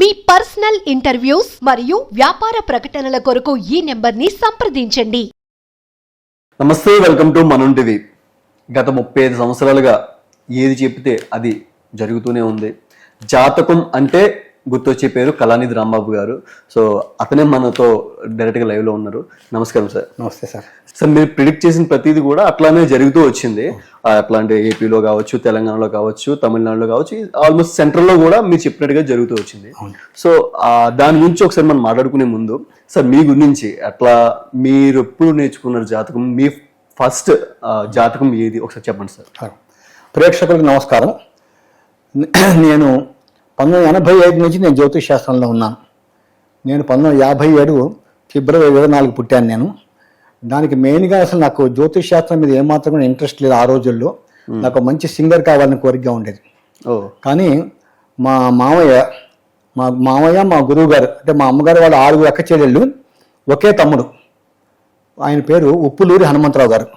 మీ personal interviews మరియు వ్యాపార ప్రకటనల కొరకు ఈ నెంబర్ని సంప్రదించండి. నమస్తే, వెల్కమ్ టు మనం టీవీ. గత 35 సంవత్సరాలుగా ఏది చెప్తే అది జరుగుతూనే ఉంది. జాతకం అంటే గుర్తొచ్చే పేరు కళానిధి రాంబాబు గారు. సో అతనే మనతో డైరెక్ట్గా లైవ్లో ఉన్నారు. నమస్కారం సార్. నమస్తే సార్. సార్, మీరు ప్రిడిక్ట్ చేసిన ప్రతిదీ కూడా అట్లానే జరుగుతూ వచ్చింది. అట్లాంటి ఏపీలో కావచ్చు, తెలంగాణలో కావచ్చు, తమిళనాడులో కావచ్చు, ఆల్మోస్ట్ సెంట్రల్లో కూడా మీరు చెప్పినట్టుగా జరుగుతూ వచ్చింది. సో దాని గురించి ఒకసారి మనం మాట్లాడుకునే ముందు సార్, మీ గురించి అట్లా మీరు ఎప్పుడు నేర్చుకున్నారు జాతకం? మీ ఫస్ట్ జాతకం ఏది ఒకసారి చెప్పండి సార్. ప్రేక్షకులకు నమస్కారం. నేను 1985 నుంచి నేను జ్యోతిష్ శాస్త్రంలో ఉన్నాను. నేను 1957 ఫిబ్రవరి 24 పుట్టాను నేను. దానికి మెయిన్గా అసలు నాకు జ్యోతిష్ శాస్త్రం మీద ఏమాత్రం కూడా ఇంట్రెస్ట్ లేదు. ఆ రోజుల్లో నాకు మంచి సింగర్ కావాలని కోరికగా ఉండేది. కానీ మా మామయ్య మా గురువు గారు, అంటే మా అమ్మగారు వాళ్ళ 6 అక్క చెల్లెళ్ళు, ఒకే తమ్ముడు. ఆయన పేరు ఉప్పులూరి హనుమంతరావు గారు.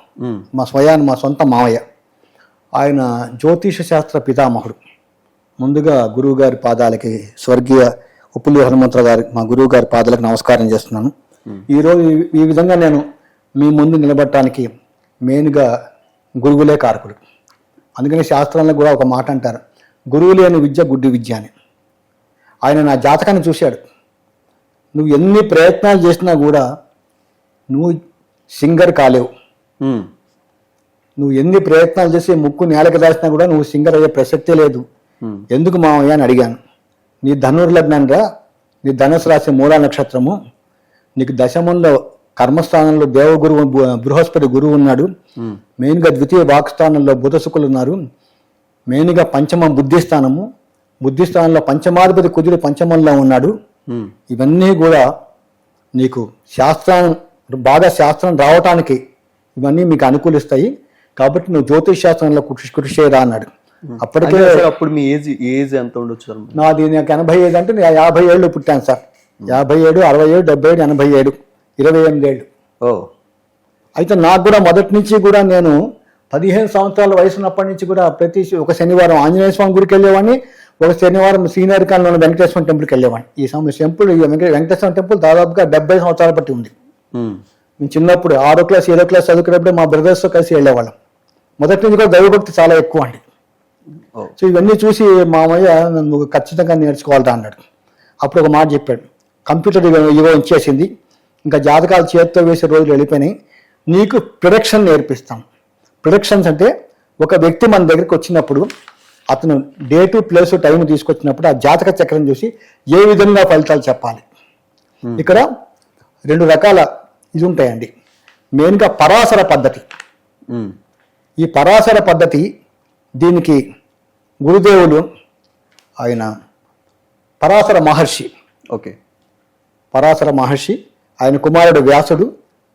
మా సొంత మామయ్య. ఆయన జ్యోతిష శాస్త్ర పితామహుడు. ముందుగా గురువు గారి పాదాలకి, స్వర్గీయ ఉప్పులూరి హనుమంతరావు గారి, మా గురువు గారి పాదాలకు నమస్కారం చేస్తున్నాను. ఈరోజు ఈ విధంగా నేను మీ ముందు నిలబడటానికి మెయిన్గా గురువులే కారకుడు. అందుకని శాస్త్రంలో కూడా ఒక మాట అంటారు, గురువు లేని విద్య గుడ్డి విద్య అని. ఆయన నా జాతకాన్ని చూశాడు. నువ్వు ఎన్ని ప్రయత్నాలు చేసినా కూడా నువ్వు సింగర్ కాలేవు. నువ్వు ఎన్ని ప్రయత్నాలు చేసి ముక్కు నేలకు దాచినా కూడా నువ్వు సింగర్ అయ్యే ప్రసక్తే లేదు. ఎందుకు మామయ్య అని అడిగాను. నీ ధనుర్లగ్నం రా, నీ ధనుసు రాశి మూలా నక్షత్రము, నీకు దశమంలో కర్మస్థానంలో దేవగురువు బృహస్పతి గురువు ఉన్నాడు. మెయిన్గా ద్వితీయ వాక్స్థానంలో బుధ శుక్రులు ఉన్నారు. మెయిన్గా పంచమం బుద్ధిస్థానము, బుద్ధిస్థానంలో పంచమాధిపతి కుజుడు పంచమంలో ఉన్నాడు. ఇవన్నీ కూడా నీకు బాగా శాస్త్రం రావటానికి ఇవన్నీ మీకు అనుకూలిస్తాయి. కాబట్టి నువ్వు జ్యోతిష్ శాస్త్రంలో కృషి చేయరా అన్నాడు. అప్పటికే అప్పుడు మీ ఏజ్ ఎంత ఉండొచ్చు సార్? నాది నాకు 85 అంటే నేను 50 ఏళ్ళు పుట్టాను సార్. 57, 67, 77, 87, 28 ఏళ్ళు. అయితే నాకు కూడా మొదటి నుంచి కూడా నేను 15 సంవత్సరాల వయసు ఉన్నప్పటి నుంచి కూడా ప్రతి ఒక శనివారం ఆంజనేయ స్వామి గుడికి వెళ్ళేవాడిని, ఒక శనివారం సీనియర్ కాలంలో వెంకటేశ్వర టెంపుల్కి వెళ్ళేవాడిని. ఈ టెంపుల్ వెంకటేశ్వర టెంపుల్ దాదాపుగా 70 సంవత్సరాల బట్టి ఉంది. నేను చిన్నప్పుడు 6వ క్లాస్ 7వ క్లాస్ చదువుకున్నప్పుడు మా బ్రదర్స్తో కలిసి వెళ్ళేవాళ్ళం. మొదటి నుంచి కూడా దైవభక్తి చాలా ఎక్కువ అండి. సో ఇవన్నీ చూసి మామయ్య నువ్వు ఖచ్చితంగా నేర్చుకోవాలరా అన్నాడు. అప్పుడు ఒక మాట చెప్పాడు, కంప్యూటర్ యుగం ఇచ్చేసింది, ఇంకా జాతకాలు చేతితో వేసే రోజులు వెళ్ళిపోయినాయి, నీకు ప్రిడిక్షన్ నేర్పిస్తాం. ప్రిడిక్షన్స్ అంటే ఒక వ్యక్తి మన దగ్గరికి వచ్చినప్పుడు అతను డేటు ప్లేసు టైం తీసుకొచ్చినప్పుడు ఆ జాతక చక్రం చూసి ఏ విధంగా ఫలితాలు చెప్పాలి. ఇక్కడ 2 రకాల ఇది ఉంటాయండి. మెయిన్గా పరాశర పద్ధతి. ఈ పరాశర పద్ధతి, దీనికి గురుదేవులు ఆయన పరాశర మహర్షి. పరాశర మహర్షి, ఆయన కుమారుడు వ్యాసుడు,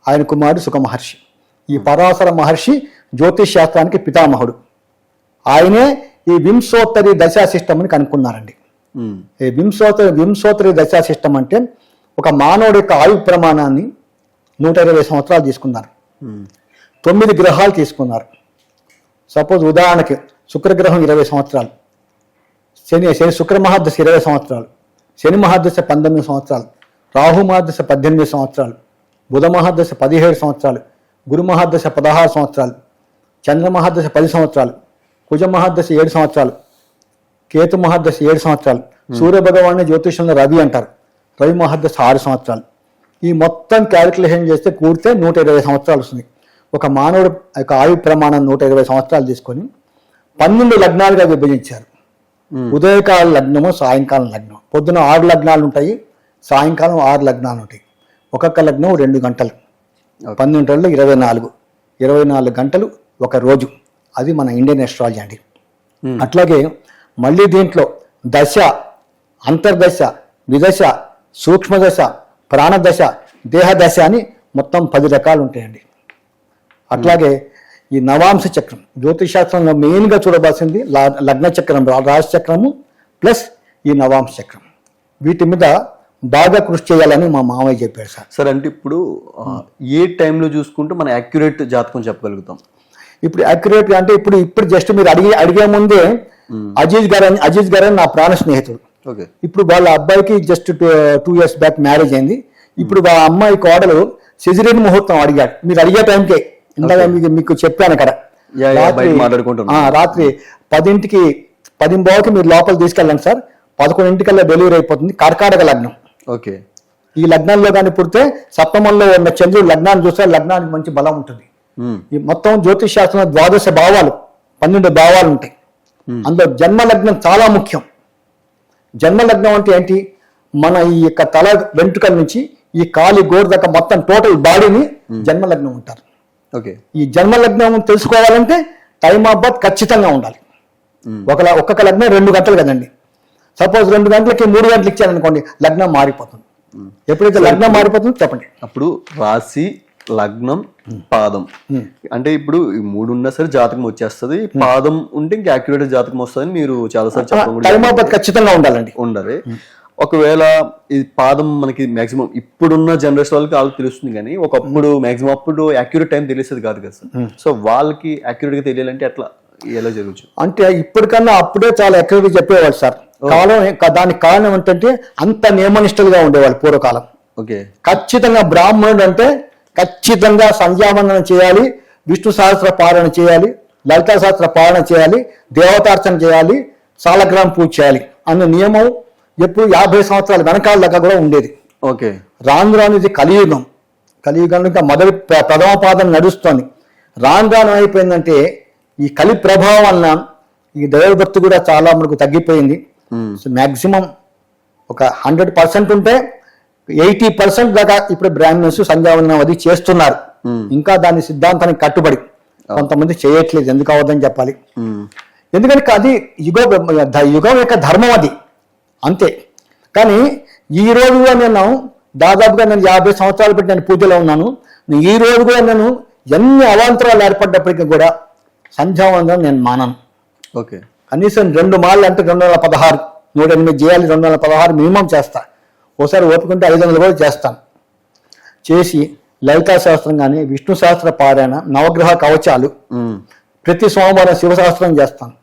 ఆయన కుమారుడు సుఖ మహర్షి. ఈ పరాశర మహర్షి జ్యోతిష్ శాస్త్రానికి పితామహుడు. ఆయనే ఈ వింశోత్తరి దశా సిస్టమ్ అని కనుక్కున్నారండి. ఈ వింశోత్తరి దశా సిస్టమ్ అంటే ఒక మానవుడి యొక్క ఆయు ప్రమాణాన్ని 120 సంవత్సరాలు తీసుకున్నారు. 9 గ్రహాలు తీసుకున్నారు. సపోజ్ ఉదాహరణకి శుక్రగ్రహం 20 సంవత్సరాలు, శుక్ర మహాదశ 20 సంవత్సరాలు, శని మహాదశ 19 సంవత్సరాలు, రాహు మహాదశ 18 సంవత్సరాలు, బుధ మహాదశ 17 సంవత్సరాలు, గురు మహాదశ 16 సంవత్సరాలు, చంద్ర మహాదశ 10 సంవత్సరాలు, కుజ మహాదశ 7 సంవత్సరాలు, కేతు మహాదశ 7 సంవత్సరాలు, సూర్య భగవాన్ని జ్యోతిషంలో రవి అంటారు, రవి మహాదశ 6 సంవత్సరాలు. ఈ మొత్తం క్యాలిక్యులేషన్ చేస్తే కూడితే 120 సంవత్సరాలు వస్తుంది. ఒక మానవుడు యొక్క ఆయు ప్రమాణం 120 సంవత్సరాలు తీసుకొని 12 లగ్నాలుగా విభజించారు. ఉదయకాల లగ్నము, సాయంకాలం లగ్నం. పొద్దున 6 లగ్నాలు ఉంటాయి, సాయంకాలం 6 లగ్నాలు ఉంటాయి. ఒక్కొక్క లగ్నం 2 గంటలు, 12 24 గంటలు ఒక రోజు. అది మన ఇండియన్ ఎస్ట్రాలజీ అండి. అట్లాగే మళ్ళీ దీంట్లో దశ, అంతర్దశ, విదశ, సూక్ష్మదశ, ప్రాణదశ, దేహదశ అని మొత్తం 10 రకాలు ఉంటాయండి. అట్లాగే ఈ నవాంశ చక్రం, జ్యోతిష్ శాస్త్రంలో మెయిన్గా చూడవలసింది లగ్న చక్రం, రాశి చక్రము ప్లస్ ఈ నవాంశ చక్రం. వీటి మీద బాగా కృషి చేయాలని మా మామయ్య చెప్పారు సార్. సార్, అంటే ఇప్పుడు ఏ టైంలో చూసుకుంటే మనం యాక్యురేట్ జాతకం చెప్పగలుగుతాం? ఇప్పుడు యాక్యురేట్ అంటే ఇప్పుడు జస్ట్ మీరు అడిగే ముందే అజీజ్ గారు అని నా ప్రాణ స్నేహితుడు, ఓకే. ఇప్పుడు వాళ్ళ అబ్బాయికి జస్ట్ 2 years బ్యాక్ మ్యారేజ్ అయింది. ఇప్పుడు వాళ్ళ అమ్మాయి కోడలు సిజరీన్ ముహూర్తం అడిగాడు. మీరు అడిగే టైంకే ఇందాక మీకు చెప్పాను అక్కడ. రాత్రి 10కి 10:15కి మీరు లోపల తీసుకెళ్ళండి సార్, 11ంటికల్లా డెలివరీ అయిపోతుంది. కర్కాటక లగ్నం. ఓకే. ఈ లగ్నంలో కానీ పుడితే సప్తమంలో ఉన్న చంద్రుడు లగ్నాన్ని చూస్తే లగ్నానికి మంచి బలం ఉంటుంది. ఈ మొత్తం జ్యోతిష్ శాస్త్రంలో 12 భావాలు 12 భావాలు ఉంటాయి. అందులో జన్మ లగ్నం చాలా ముఖ్యం. జన్మ లగ్నం అంటే ఏంటి? మన ఈ యొక్క తల వెంట్రుకల నుంచి ఈ కాలి గోరు దాకా మొత్తం టోటల్ బాడీని జన్మ లగ్నం ఉంటారు. ఓకే. ఈ జన్మ లగ్నం తెలుసుకోవాలంటే టైమ్ ఆఫ్ బర్త్ ఖచ్చితంగా ఉండాలి. ఒక్కొక్క లగ్నం 2 గంటలు కదండి. సపోజ్ 2 గంటలకి 3 గంటలు ఇచ్చారనుకోండి, లగ్నం మారిపోతుంది. ఎప్పుడైతే లగ్నం మారిపోతుందో చెప్పండి. అప్పుడు రాశి, లగ్నం, పాదం అంటే ఇప్పుడు ఈ 3 ఉన్నా సరే జాతకం వచ్చేస్తుంది. పాదం ఉంటే ఇంకా యాక్యురేట్ జాతకం వస్తుందని మీరు చాలాసార్లు చెప్పడం టైమ్ ఆఫ్ బర్త్ ఖచ్చితంగా ఉండాలండి. ఉండాలి. ఒకవేళ ఈ పాదం మనకి మాక్సిమం ఇప్పుడున్న జనరేషన్ వాళ్ళకి తెలుస్తుంది, కానీ ఒకప్పుడు మాక్సిమం అప్పుడు యాక్యురేట్ టైం తెలిసేది కాదు కదా సార్. సో వాళ్ళకి యాక్యురేట్ గా తెలియాలంటే ఎలా జరగచ్చు? అంటే ఇప్పటికన్నా అప్పుడే చాలా యాక్యురేట్ చెప్పేవాళ్ళు సార్. దానికి కారణం ఏంటంటే అంత నియమనిష్టలుగా ఉండేవాళ్ళు పూర్వకాలం. ఓకే. ఖచ్చితంగా బ్రాహ్మణుడు అంటే ఖచ్చితంగా సంధ్యావందనం చేయాలి, విష్ణు సహస్ర పాలన చేయాలి, లలితా సహస్ర పాలన చేయాలి, దేవతార్చన చేయాలి, సాలగ్రామ పూజ చేయాలి అన్న నియమం ఎప్పుడు 50 సంవత్సరాల వెనకాల దాకా కూడా ఉండేది. ఓకే. రాను రాను ఇది కలియుగం. కలియుగంలో ఇంకా మొదటి ప్రథమ పాదం నడుస్తోంది. రాను రాను అయిపోయిందంటే ఈ కలి ప్రభావం వలన ఈ దైవభక్తి కూడా చాలా మనకు తగ్గిపోయింది. మ్యాక్సిమం ఒక 100% ఉంటే 80% దాకా ఇప్పుడు బ్రాహ్మణ్స్ సంధ్యావందనం అది చేస్తున్నారు. ఇంకా దాని సిద్ధాంతానికి కట్టుబడి కొంతమంది చేయట్లేదు. ఎందుకు అవద్దని చెప్పాలి. ఎందుకంటే అది యుగం యొక్క ధర్మం అది, అంతే. కానీ ఈ రోజు కూడా నేను దాదాపుగా 50 సంవత్సరాలు పెట్టి నేను పూజలో ఉన్నాను. ఈ రోజు కూడా నేను ఎన్ని అవాంతరాలు ఏర్పడ్డప్పటికీ కూడా సంధ్యావందనం నేను మానను. ఓకే. కనీసం 2 మార్లు అంటే 216, 108 చేయాలి. 216 మినిమం చేస్తా. ఒకసారి ఓపుకుంటే 500 కూడా చేస్తాను. చేసి లలితా శాస్త్రం కానీ, విష్ణు శాస్త్ర పారాయణ, నవగ్రహ కవచాలు, ప్రతి సోమవారం శివశాస్త్రం చేస్తాను,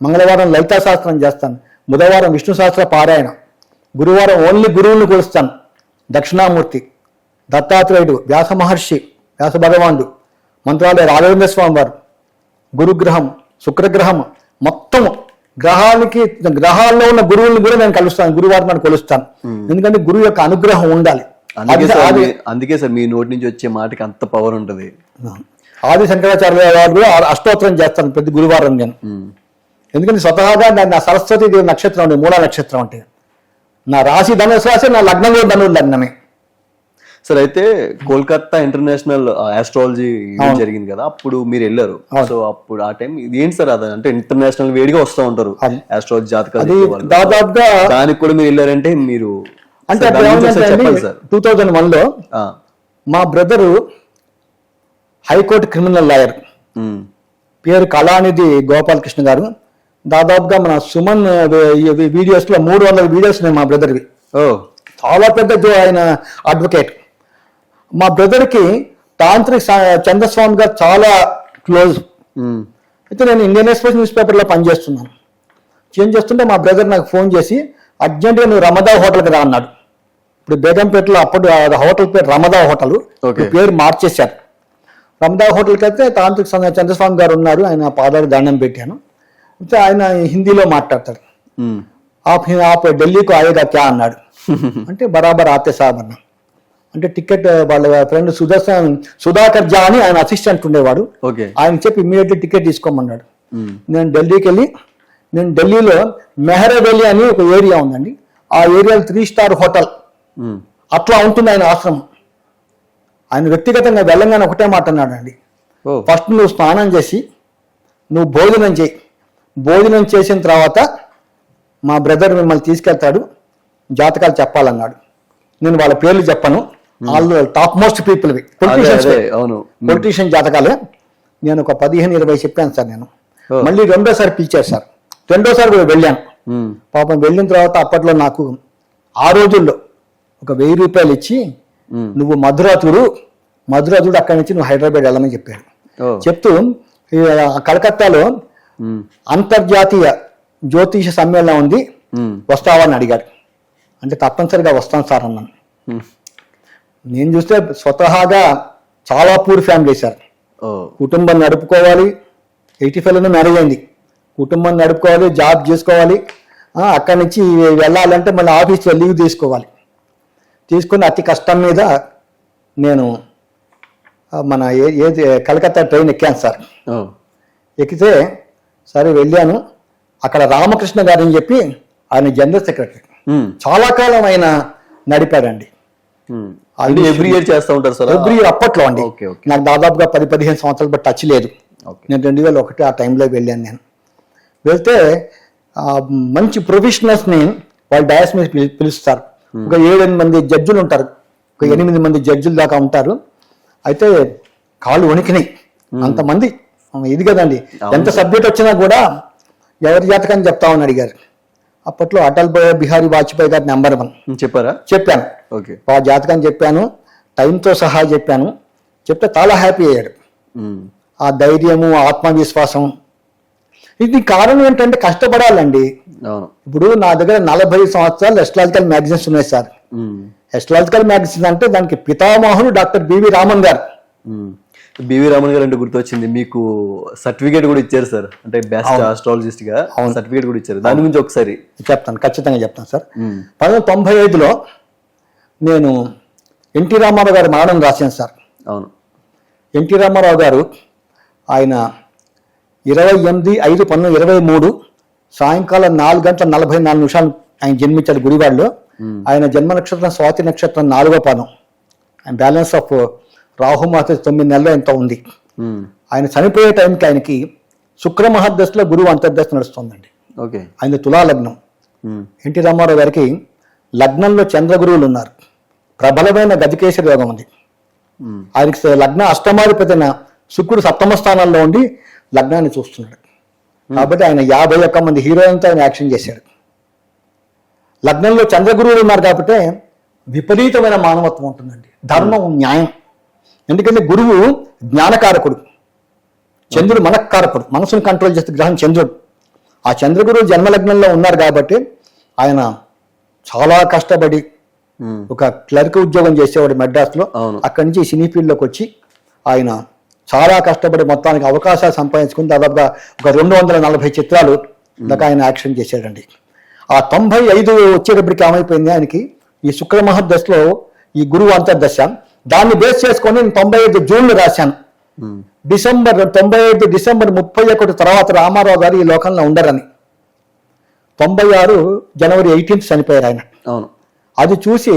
మంగళవారం లలితా శాస్త్రం చేస్తాను, బుధవారం విష్ణు శాస్త్ర పారాయణ, గురువారం ఓన్లీ గురువుని కొలుస్తాను. దక్షిణామూర్తి, దత్తాత్రేయుడు, వ్యాస మహర్షి, వ్యాస భగవానుడు, మంత్రాలయ రాఘవేంద్ర స్వామి వారు, గురుగ్రహం, శుక్రగ్రహం, మొత్తం గ్రహాల్లో ఉన్న గురువుల్ని కూడా నేను కలుస్తాను. గురువారం నేను కొలుస్తాను. ఎందుకంటే గురువు యొక్క అనుగ్రహం ఉండాలి. అందుకే సార్ మీ నోటి నుంచి వచ్చే మాటకి అంత పవర్ ఉంటుంది. ఆది శంకరాచార్య వారు అష్టోత్తరం చేస్తాను ప్రతి గురువారం నేను. ఎందుకంటే స్వతహాగా నా సరస్వతి దేవి నక్షత్రం అంటే మూలా నక్షత్రం అంటే నా రాశి ధనుసు రాశి, నా లగ్నం కూడా ధనుర్ లగ్నమే. సార్ అయితే కోల్కతా ఇంటర్నేషనల్ ఆస్ట్రాలజీ జరిగింది కదా, అప్పుడు మీరు వెళ్ళారు. సో అప్పుడు ఆ టైం ఇది ఏంటి సార్? అది అంటే ఇంటర్నేషనల్ వేడిగా వస్తూ ఉంటారు ఆస్ట్రాలజీ జాతకాలు. దాదాపుగా దానికి కూడా మీరు వెళ్ళారంటే మీరు అంటే 2001లో మా బ్రదరు హైకోర్టు క్రిమినల్ లాయర్, పేరు కళానిధి గోపాలకృష్ణ గారు. దాదాపుగా మన సుమన్ వీడియోస్ లో 300 వీడియోస్ ఉన్నాయి మా బ్రదర్వి. చాలా పెద్ద ఆయన అడ్వకేట్. మా బ్రదర్ కి తాంత్రిక్ చంద్రస్వామి గారు చాలా క్లోజ్. అయితే నేను ఇండియన్ ఎక్స్ప్రెస్ న్యూస్ పేపర్లో పనిచేస్తున్నాను. చేంజ్ చేస్తుంటే మా బ్రదర్ నాకు ఫోన్ చేసి అర్జెంటుగా నువ్వు రమదా హోటల్కి రా అన్నాడు. ఇప్పుడు బేగంపేటలో అప్పుడు హోటల్ పేరు రమదా హోటల్, పేరు మార్చేశారు. రమదా హోటల్కి అయితే తాంత్రిక్ చంద్రస్వామి గారు ఉన్నారు. ఆయన పాదాలు దండం పెట్టాను. అయితే ఆయన హిందీలో మాట్లాడతాడు. आप ఢిల్లీ को आएगा क्या అన్నాడు. అంటే బరాబర్ ఆతే సాబ్ అన్నా. అంటే టికెట్ వాళ్ళ ఫ్రెండ్ సుధాకర్ జా అని ఆయన అసిస్టెంట్ ఉండేవాడు. ఆయన చెప్పి ఇమ్మీడియట్లీ టికెట్ తీసుకోమన్నాడు. నేను ఢిల్లీకి వెళ్ళి, నేను ఢిల్లీలో మెహరవెలి అని ఒక ఏరియా ఉందండి. ఆ ఏరియాలో 3 స్టార్ హోటల్ అట్లా ఉంటుంది ఆయన ఆశ్రమం. ఆయన వ్యక్తిగతంగా వెళ్ళంగానే ఒకటే మాట అన్నాడండి, ఫస్ట్ నువ్వు స్నానం చేసి నువ్వు భోజనం చేయి. భోజనం చేసిన తర్వాత మా బ్రదర్ మిమ్మల్ని తీసుకెళ్తాడు, జాతకాలు చెప్పాలన్నాడు. నేను వాళ్ళ పేర్లు చెప్పను, వాళ్ళు టాప్ మోస్ట్ పీపుల్, పొలిటీషియన్ జాతకాలే. నేను ఒక 15-20 చెప్పాను సార్. నేను మళ్ళీ రెండోసారి పిలిచారు సార్. రెండోసారి కూడా వెళ్ళాను. పాపం వెళ్ళిన తర్వాత అప్పట్లో నాకు ఆ రోజుల్లో ఒక 1000 రూపాయలు ఇచ్చి నువ్వు మధురాతుడు అక్కడి నుంచి నువ్వు హైదరాబాద్ వెళ్ళమని చెప్పాడు. చెప్తూ కలకత్తాలో అంతర్జాతీయ జ్యోతిష సమ్మేళనం ఉంది, వస్తావా అని అడిగాడు. అంటే తప్పనిసరిగా వస్తాను సార్ అన్నాను. నేను చూస్తే స్వతహాగా చాలా పూర్ ఫ్యామిలీ సార్. కుటుంబం నడుపుకోవాలి, 85లోనే మ్యారేజ్ అయింది. కుటుంబం నడుపుకోవాలి, జాబ్ చేసుకోవాలి, అక్కడి నుంచి వెళ్ళాలంటే మళ్ళీ ఆఫీస్లో లీవ్ తీసుకోవాలి. తీసుకుని అతి కష్టం మీద నేను మన ఏది కలకత్తా ట్రైన్ ఎక్కాను సార్. ఎక్కితే సరే వెళ్ళాను. అక్కడ రామకృష్ణ గారు అని చెప్పి ఆయన జనరల్ సెక్రటరీ, చాలా కాలం ఆయన నడిపాడండి. ఎవ్రీ ఇయర్ చేస్తూ ఉంటారు సార్? ఎవ్రీ ఇయర్ అప్పట్లో అండి. నాకు దాదాపుగా 10-15 సంవత్సరాలు బట్టి టచ్ లేదు. నేను 2001 ఆ టైంలో వెళ్ళాను. నేను వెళ్తే మంచి ప్రొఫెషనల్స్ని వాళ్ళు డయాస్ మీద పిలుస్తారు. ఒక 7-8 మంది జడ్జిలు ఉంటారు, ఒక 8 మంది జడ్జిల దాకా ఉంటారు. అయితే కాళ్ళు వణికినాయి, అంతమంది. ఇది కదండి, ఎంత సబ్జెక్ట్ వచ్చినా కూడా ఎవరి జాతకాన్ని చెప్తామని అడిగారు. అప్పట్లో అటల్ బిహారీ వాజ్పేయి గారి నెంబర్ 1 చెప్పారా? చెప్పాను. ఆ జాతకాన్ని చెప్పాను, టైంతో సహా చెప్పాను. చెప్తే చాలా హ్యాపీ అయ్యాడు. ఆ ధైర్యము, ఆత్మవిశ్వాసం. ఇది కారణం ఏంటంటే కష్టపడాలండి. ఇప్పుడు నా దగ్గర 40 సంవత్సరాలు ఎస్ట్రాలజికల్ మ్యాగజైన్స్ ఉన్నాయి సార్. ఎస్ట్రాలజికల్ మ్యాగజైన్ అంటే దానికి పితామహుడు డాక్టర్ బివి రామన్ గారు. బివి రామన్ గారు అంటే గుర్తొచ్చింది, మీకు సర్టిఫికేట్ కూడా ఇచ్చారు సార్, అంటే బెస్ట్ ఆస్ట్రాలజిస్ట్ గా సర్టిఫికేట్ కూడా ఇచ్చారు. దాని గురించి ఒకసారి చెప్తాను, ఖచ్చితంగా చెప్తాను సార్. 1995లో నేను ఎన్టీ రామారావు గారి మరణం రాశాను సార్. అవును. ఎన్టీ రామారావు గారు ఆయన 28/5/1923 సాయంకాలం 4:44 ఆయన జన్మించాడు గుడివాడలో. ఆయన జన్మ నక్షత్రం స్వాతి నక్షత్రం 4వ పాదం. ఆయన బ్యాలెన్స్ ఆఫ్ రాహుమాత 9 నెలలు ఎంత ఉంది. ఆయన చనిపోయే టైంకి ఆయనకి శుక్ర మహాదశలో గురువు అంతర్దశ నడుస్తుందండి. ఆయన తులా లగ్నం. ఎన్టీ రామారావు గారికి లగ్నంలో చంద్రగురువులు ఉన్నారు, ప్రబలమైన గజకేశ్వర యోగం ఉంది. ఆయనకి లగ్న అష్టమాధిపతిన శుక్రుడు 7వ స్థానంలో ఉండి లగ్నాన్ని చూస్తున్నాడు. కాబట్టి ఆయన 51 మంది హీరోయిన్తో ఆయన యాక్షన్ చేశాడు. లగ్నంలో చంద్రగురువులు ఉన్నారు కాబట్టి విపరీతమైన మానవత్వం ఉంటుందండి, ధర్మం, న్యాయం. ఎందుకంటే గురువు జ్ఞానకారకుడు, చంద్రుడు మనఃకారకుడు, మనసును కంట్రోల్ చేసే గ్రహం చంద్రుడు. ఆ చంద్రగురువు జన్మలగ్నంలో ఉన్నారు కాబట్టి ఆయన చాలా కష్టపడి ఒక క్లర్క్ ఉద్యోగం చేసేవాడు మెడ్రాస్లో. అక్కడి నుంచి సినీ ఫీల్డ్లోకి వచ్చి ఆయన చాలా కష్టపడి మొత్తానికి అవకాశాలు సంపాదించుకుని దాదాపుగా ఒక 240 చిత్రాలు దాకా ఆయన యాక్షన్ చేశాడండి. ఆ 95 వచ్చేటప్పటికి ఏమైపోయింది, ఆయనకి ఈ శుక్ర మహర్దశలో ఈ గురువు అంతర్దశ. దాన్ని బేస్ చేసుకొని నేను 95 జూన్లో రాశాను. 95 డిసెంబర్ 31 తర్వాత రామారావు గారు ఈ లోకంలో ఉండరని. 96 జనవరి 18 చనిపోయారు ఆయన. అది చూసి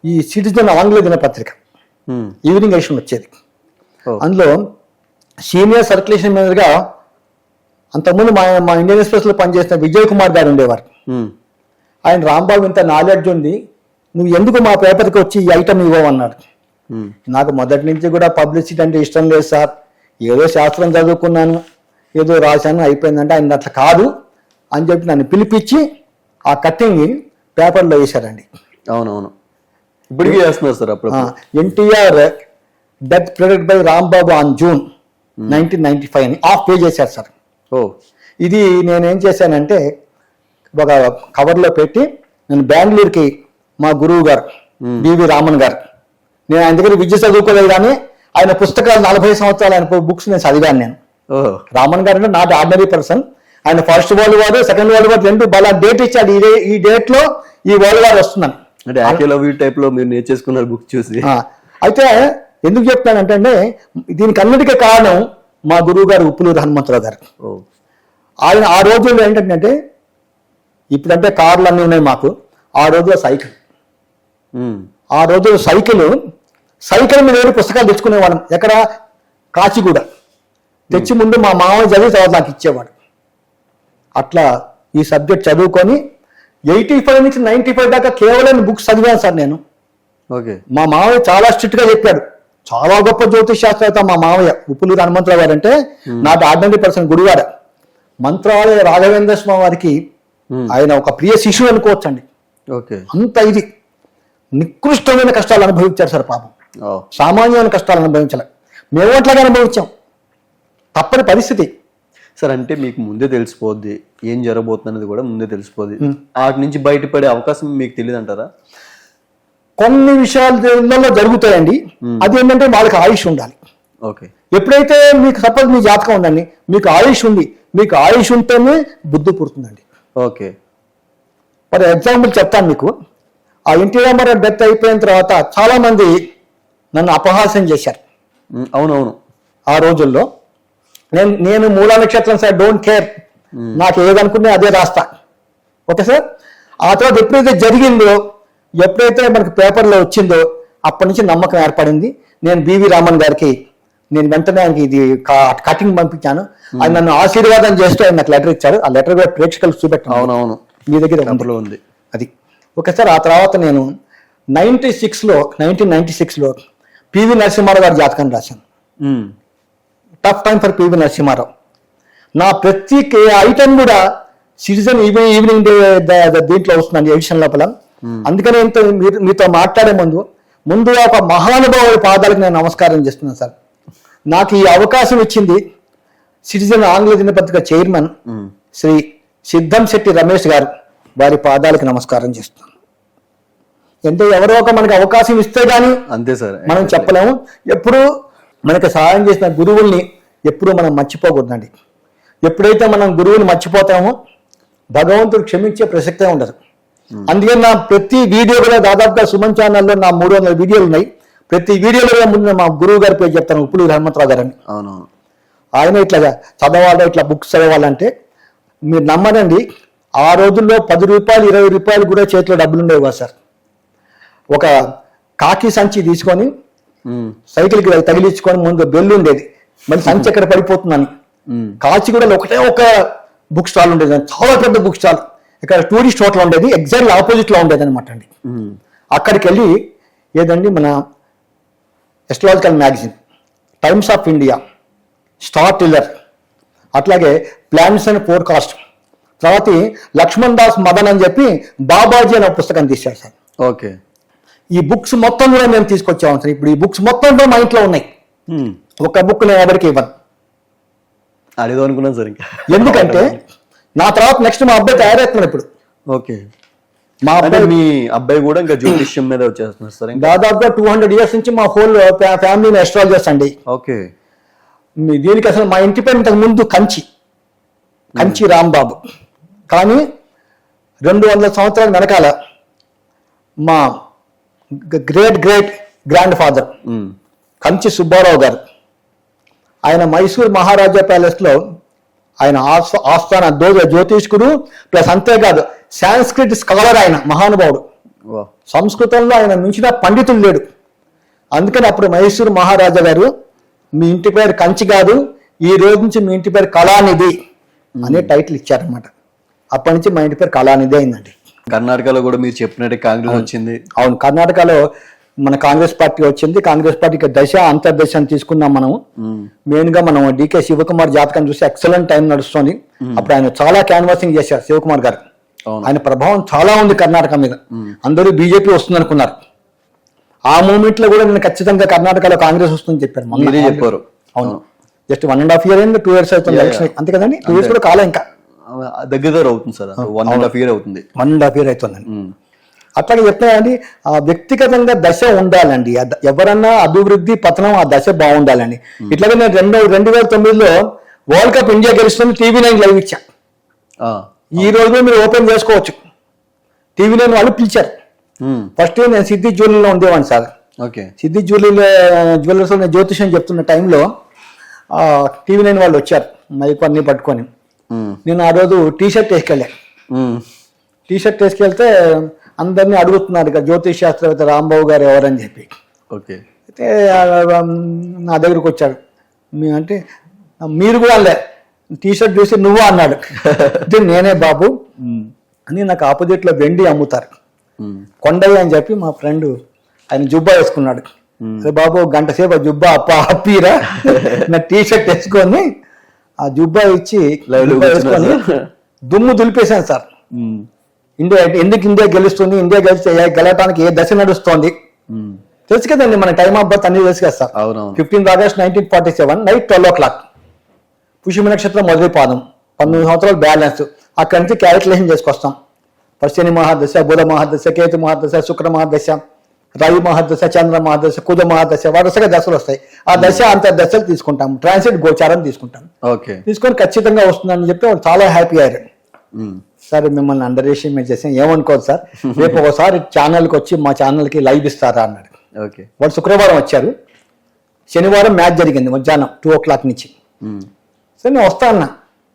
ఈ సిటిజన్ ఆంగ్ల దినపత్రిక ఈవినింగ్ ఎడిషన్ వచ్చేది. అందులో సీనియర్ సర్క్యులేషన్ మేనేజర్గా అంతకుముందు మా ఇండియన్ ఎక్స్ప్రెస్లో పనిచేసిన విజయ్ కుమార్ గారు ఉండేవారు. ఆయన రాంబాబు ఇంత నాలెడ్జ్ ఉంది, నువ్వు ఎందుకు మా పేపర్కి వచ్చి ఈ ఐటమ్ ఇవ్వమన్నాడు. నాకు మొదటి నుంచి కూడా పబ్లిసిటీ అంటే ఇష్టం లేదు సార్, ఏదో శాస్త్రం చదువుకున్నాను, ఏదో రాశాను, అయిపోయిందంటే ఆయన అట్లా కాదు అని చెప్పి నన్ను పిలిపించి ఆ కట్టింగ్ పేపర్లో వేశారండి. అవునవును, ఇప్పటికీ చేస్తున్నారు సార్. అప్పుడు NTR death predict by Rambabu on June 1995 అని ఆఫ్ పేజ్ చేశారు సార్. ఇది నేనేం చేశానంటే ఒక కవర్లో పెట్టి నేను బెంగళూరుకి మా గురువు గారు బివి రామన్ గారు, నేను ఆయన దగ్గర విద్య చదువుకోలేదు కానీ ఆయన పుస్తకాలు 40 సంవత్సరాలు ఆయన బుక్స్ నేను చదివాను. నేను రామన్ గారు అంటే నాట్ ఆర్డినరీ పర్సన్. ఆయన first world war, second world war 2 బలా డేట్ ఇచ్చాడు. ఈ డేట్ లో ఈ వరల్డ్ వార్ వస్తుందని. అయితే ఎందుకు చెప్తానంటే దీనికి అన్నిటికీ కారణం మా గురువు గారు ఉప్పులూరు హనుమంతరావు గారు. ఆయన ఆ రోజుల్లో ఏంటంటే ఇప్పుడంటే కార్లు అన్నీ ఉన్నాయి మాకు, ఆ రోజుల్లో సైకిల్. ఆ రోజుల్లో సైకిల్ మీద పుస్తకాలు తెచ్చుకునేవాళ్ళం. ఎక్కడ? కాచిగూడ. తెచ్చి ముందు మా మామయ్య చదివి తర్వాత నాకు ఇచ్చేవాడు. అట్లా ఈ సబ్జెక్ట్ చదువుకొని 85 నుంచి 95 దాకా కేవలం బుక్స్ చదివాను సార్ నేను. మా మామయ్య చాలా స్ట్రిక్ట్ గా చెప్పాడు. చాలా గొప్ప జ్యోతిష్ శాస్త్రవేత్త మా మామయ్య ఉప్పులూరు హనుమంతరావు గారు అంటే not ordinary person. Gudivada Mantralaya Raghavendra Swamy వారికి ఆయన ఒక ప్రియ శిష్యుడు అనుకోవచ్చండి. అంత ఇది నికృష్టమైన కష్టాలు అనుభవించారు సార్ పాపం. సామాన్యమైన కష్టాలు అనుభవించాలి, మేము అట్లాగే అనుభవించాం. తప్పని పరిస్థితి. సార్ అంటే మీకు ముందే తెలిసిపోద్ది ఏం జరగబోతుంది అనేది కూడా ముందే తెలిసిపోద్ది, వాటి నుంచి బయటపడే అవకాశం మీకు తెలియదు అంటారా? కొన్ని విషయాలలో జరుగుతాయండి. అది ఏంటంటే వాళ్ళకి ఆయుష్ ఉండాలి. ఓకే. ఎప్పుడైతే మీకు సపోజ్ మీ జాతకం ఉందండి, మీకు ఆయుష్ ఉంది, మీకు ఆయుష్ ఉంటేనే బుద్ధి పుడుతుందండి. ఓకే. ఫర్ ఎగ్జాంపుల్ చెప్తాను మీకు. ఆ ఎన్టీ రామారావు డెత్ అయిపోయిన తర్వాత చాలా మంది నన్ను అపహాస్యం చేశారు. అవునవును. ఆ రోజుల్లో నేను మూలా నక్షత్రం సార్, డోంట్ కేర్, నాకు ఏదనుకున్నా అదే రాస్తా. Okay sir. ఆ తర్వాత ఎప్పుడైతే జరిగిందో, ఎప్పుడైతే మనకి పేపర్లో వచ్చిందో, అప్పటి నుంచి నమ్మకం ఏర్పడింది. నేను బివి రామన్ గారికి నేను వెంటనే ఆయనకి ఇది కటింగ్ పంపించాను. ఆయన నన్ను ఆశీర్వాదం చేస్తూ ఆయన నాకు లెటర్ ఇచ్చారు. ఆ లెటర్ కూడా ప్రేక్షకులకు చూపెట్టాను. అవునవును, మీ దగ్గర ఉంది అది. Okay sir. ఆ తర్వాత నేను 1996లో పివి నరసింహారావు గారి జాతకాన్ని రాశాను. Tough time for PV Narasimha Rao. నా ప్రతి ఐటమ్ కూడా సిటిజన్ ఈవినింగ్ దీంట్లో వస్తుందండి, ఎడిషన్ లోపల. అందుకని మీతో మాట్లాడే ముందు ఒక మహానుభావుడి పాదాలకు నేను నమస్కారం చేస్తున్నాను సార్. నాకు ఈ అవకాశం ఇచ్చింది సిటిజన్ ఆంగ్ల దినపత్రిక చైర్మన్ శ్రీ సిద్ధం శెట్టి రమేష్ గారు, వారి పాదాలకు నమస్కారం చేస్తున్నాను. అంటే ఎవరో ఒక మనకి అవకాశం ఇస్తే గానీ అంతే సార్ మనం చెప్పలేము. ఎప్పుడు మనకి సహాయం చేసిన గురువుల్ని ఎప్పుడు మనం మర్చిపోకూడదండి. ఎప్పుడైతే మనం గురువుని మర్చిపోతామో భగవంతుడు క్షమించే ప్రసక్తే ఉండదు. అందుకని నా ప్రతి వీడియో కూడా దాదాపుగా సుమన్ ఛానల్లో నా 300 వీడియోలు ఉన్నాయి. ప్రతి వీడియోలో ముందు మా గురువు గారి పేరు చెప్తాను, ఉప్పులూరి హనుమంతరావు గారని. అవునవును. ఆయన ఇట్లా చదవాలి, ఇట్లా బుక్స్ చదవాలంటే మీరు నమ్మనండి, ఆ రోజుల్లో 10 రూపాయలు 20 రూపాయలు కూడా చేతిలో డబ్బులు ఉండేవి కదా సార్. ఒక కాకి సంచి తీసుకొని సైకిల్కి తగిలించుకొని ముందు బెల్లు ఉండేది, మళ్ళీ సంచి ఎక్కడ పడిపోతుందని. కాచి కూడా ఒకటే ఒక బుక్ స్టాల్ ఉండేది, చాలా పెద్ద బుక్ స్టాల్. ఇక్కడ టూరిస్ట్ హోటల్ ఉండేది, ఎగ్జాక్ట్లీ ఆపోజిట్ లో ఉండేది అనమాట అండి. అక్కడికి వెళ్ళి ఏదండి మన astrological magazine, times of India, star tiller, అట్లాగే ప్లాన్స్ అండ్ ఫోర్కాస్ట్, తర్వాత లక్ష్మణ్ దాస్ మదన్ అని చెప్పి బాబాజీ అనే పుస్తకం తీశారు సార్. ఓకే. ఈ బుక్స్ మొత్తం కూడా మేము తీసుకొచ్చాము సార్. ఇప్పుడు ఈ బుక్స్ మొత్తం కూడా మా ఇంట్లో ఉన్నాయి. ఒక బుక్ నేను ఎవరికి ఇవ్వను. అదేదో అనుకున్నాను సార్. ఇంకా ఎందుకంటే నా తర్వాత నెక్స్ట్ మా అబ్బాయి తయారవుతున్నాడు ఇప్పుడు. ఓకే. మా అబ్బాయి, మీ అబ్బాయి కూడా ఇంకా జ్యోతిష్యం మీద వచ్చేస్తున్నారు సార్. దాదాపుగా 200 years నుంచి మా హోల్ ఫ్యామిలీని ఎస్ట్రాలజర్స్ అండి. ఓకే. దీనికి అసలు మా ఇంటి పేరు ఇంతకు ముందు కంచి రాంబాబు, కానీ 200 సంవత్సరాల వెనకాల మా great grand father Kanchi Subbarao గారు, ఆయన మైసూర్ మహారాజా ప్యాలెస్ లో ఆయన ఆస్థాన జ్యోతిష్కుడు ప్లస్ అంతేకాదు సాంస్క్రిట్ స్కాలర్. ఆయన మహానుభావుడు, సంస్కృతంలో ఆయన మించిన పండితులు లేడు. అందుకని అప్పుడు మైసూర్ మహారాజా గారు మీ ఇంటి పేరు కంచి కాదు, ఈ రోజు నుంచి మీ ఇంటి పేరు కళానిధి అనే టైటిల్ ఇచ్చారనమాట. అప్పటి నుంచి మా ఇంటి పేరు కళానిధి అయిందండి. కర్ణాటకలో కూడా మీరు చెప్పినట్టు కాంగ్రెస్ వచ్చింది. అవును, కర్ణాటకలో మన కాంగ్రెస్ పార్టీ వచ్చింది. కాంగ్రెస్ పార్టీకి దశ అంతర్దశ అని తీసుకున్నాం మనం. మెయిన్ గా మనం డికే శివకుమార్ జాతకం చూసి ఎక్సలెంట్ టైం నడుస్తుంది. అప్పుడు ఆయన చాలా క్యాన్వాసింగ్ చేశారు శివకుమార్ గారు. ఆయన ప్రభావం చాలా ఉంది కర్ణాటక మీద. అందరూ బీజేపీ వస్తుంది అనుకున్నారు. ఆ మూమెంట్ లో కూడా నేను ఖచ్చితంగా కర్ణాటకలో కాంగ్రెస్ వస్తుందని చెప్పారు. చెప్పారు. అవును, జస్ట్ 1.5 year అయింది, 2 years అవుతుంది ఎలక్షన్. అంతే కదండి, 2 years కూడా కాలం ఇంకా దగ్గర అవుతుంది సార్. 1.5 year అవుతుంది. 1.5 year అవుతుందండి. అట్లాగే చెప్తానండి, ఆ వ్యక్తిగతంగా దశ ఉండాలండి. ఎవరన్నా అభివృద్ధి పతనం ఆ దశ బాగుండాలండి. ఇట్లాగే నేను 2009లో వరల్డ్ కప్ ఇండియా గెలుస్తుంది TV9 లైవ్ ఇచ్చా. ఈ రోజు మీరు ఓపెన్ చేసుకోవచ్చు. TV9 వాళ్ళు పిలిచారు. ఫస్ట్ నేను సిద్ధి జ్యువెలరీలో ఉండేవాడిని సార్. ఓకే. సిద్ధి జ్యువెలర్స్ నేను జ్యోతిషం చెప్తున్న టైంలో TV9 వాళ్ళు వచ్చారు మైక్ అన్ని పట్టుకొని. నేను ఆ రోజు టీషర్ట్ వేసుకెళ్ళా. టీషర్ట్ వేసుకెళ్తే అందరినీ అడుగుతున్నారు ఇక జ్యోతిష్ శాస్త్రవేత్త రాంబాబు గారు ఎవరని చెప్పి. ఓకే. అయితే నా దగ్గరకు వచ్చాడు. అంటే మీరు కూడా అలే టీషర్ట్ చూసి నువ్వు అన్నాడు. అంటే నేనే బాబు అని. నాకు ఆపోజిట్ లో వెండి అమ్ముతారు, కొండయ్య అని చెప్పి మా ఫ్రెండ్, ఆయన జుబ్బా వేసుకున్నాడు. అరే బాబు గంట సేపు ఆ జుబ్బా అప్పిరా నా టీషర్ట్ వేసుకొని ఆ జుబ్బా ఇచ్చి వేసుకొని దుమ్ము దులిపేశాను సార్. ఇండియా ఎందుకు ఇండియా గెలుస్తుంది, ఇండియా గెలవడానికి ఏ దశ నడుస్తోంది తెలుసు కదండి. మన టైమ్ ఆఫ్ బర్త్ అన్ని తెలుసు కదా sir. 15 August 1947 night 12 o'clock. Pushyami నక్షత్రం మొదటి పాదం 19 సంవత్సరాలు బ్యాలెన్స్. అక్కడి నుంచి క్యాలిక్యులేషన్ చేసుకొస్తాం. శని మహాదశ, బుధ మహాదశ, కేతు మహాదశ, శుక్ర మహాదశ, రవి మహాదశ, చంద్ర మహాదశ, కుజ మహాదశ, వరుసగా దశలు వస్తాయి. ఆ దశ అంతర్దశలు తీసుకుంటాం, ట్రాన్సిట్ గోచారం తీసుకుంటాం. ఓకే. తీసుకొని ఖచ్చితంగా వస్తుందని చెప్పి వాళ్ళు చాలా హ్యాపీ అయ్యారు. సార్ మిమ్మల్ని అండర్ ఎస్టిమేట్ చేసాం, ఏమనుకోదు సార్, రేపు ఒకసారి ఛానల్కి వచ్చి మా ఛానల్కి లైవ్ ఇస్తారా అన్నాడు. ఓకే. వాళ్ళు శుక్రవారం వచ్చారు, శనివారం మ్యాచ్ జరిగింది మధ్యాహ్నం 2 o'clock నుంచి. సరే నేను వస్తా అన్నా.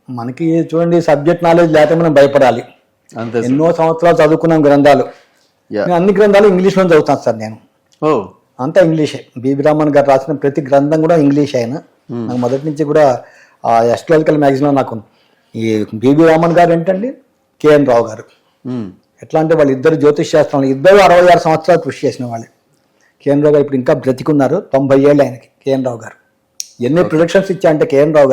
మనకి చూడండి సబ్జెక్ట్ నాలెడ్జ్ లేకపోతే మనం భయపడాలి. ఎన్నో సంవత్సరాలు చదువుకున్నాం గ్రంథాలు. నేను అన్ని గ్రంథాలు ఇంగ్లీష్లో చదువుతాను సార్. నేను అంతా ఇంగ్లీషే. బిబి రామన్ గారు రాసిన ప్రతి గ్రంథం కూడా ఇంగ్లీష్ అయినా. నాకు మొదటి నుంచి కూడా ఎస్ట్రాలజికల్ మ్యాగజైన్లో నాకు ఈ బిబి రామన్ గారు ఏంటండి, కేఎన్ రావు గారు ఎట్లా అంటే వాళ్ళు ఇద్దరు జ్యోతిష్ శాస్త్రంలో ఇద్దరు 66 సంవత్సరాలు కృషి చేసిన వాళ్ళు. కేఎన్ రావు గారు ఇప్పుడు ఇంకా బ్రతికున్నారు, 90 ఏళ్ళు ఆయనకి. కేఎన్ రావు గారు ఎన్ని ప్రొడక్షన్స్ ఇచ్చా అంటే కేఎన్ రావు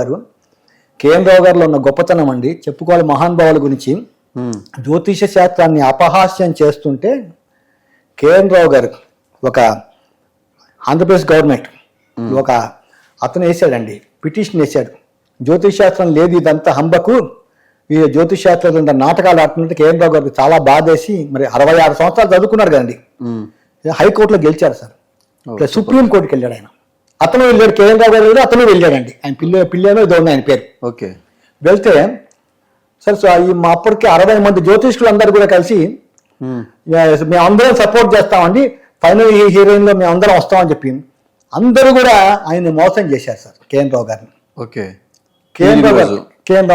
గారిలో ఉన్న గొప్పతనం అండి చెప్పుకోవాలి. మహానుభావుల గురించి జ్యోతిష శాస్త్రాన్ని అపహాస్యం చేస్తుంటే కేఎన్ రావు గారు ఒక ఆంధ్రప్రదేశ్ గవర్నమెంట్ ఒక అతను వేసాడండి, పిటిషన్ వేశాడు. జ్యోతిష్ శాస్త్రం లేదు, ఇదంతా హంబకు, ఈ జ్యోతిష్ శాస్త్రం నాటకాలు ఆడుతుంటే కేఎన్ రావు గారికి చాలా బాధేసి, మరి 66 సంవత్సరాలు చదువుకున్నారు కదండి, హైకోర్టులో గెలిచారు సార్. సుప్రీం కోర్టుకి వెళ్ళాడు ఆయన. అతను వెళ్ళాడు, కేఎన్ రావు గారు వెళ్ళాడు, అతను వెళ్ళాడండి. ఆయన పిల్లేనో ఇదో ఉంది ఆయన పేరు. ఓకే. వెళ్తే సార్ ఈ మా అప్పటికి 60 మంది జ్యోతిష్కులు అందరూ కూడా కలిసి మేము అందరం సపోర్ట్ చేస్తామండి, ఫైనల్ హీరోయిన్లో మేము అందరం వస్తామని చెప్పి అందరూ కూడా ఆయన మోసం చేశారు సార్ కేఎన్ రావు గారిని. ఓకే. కేఎన్ రావు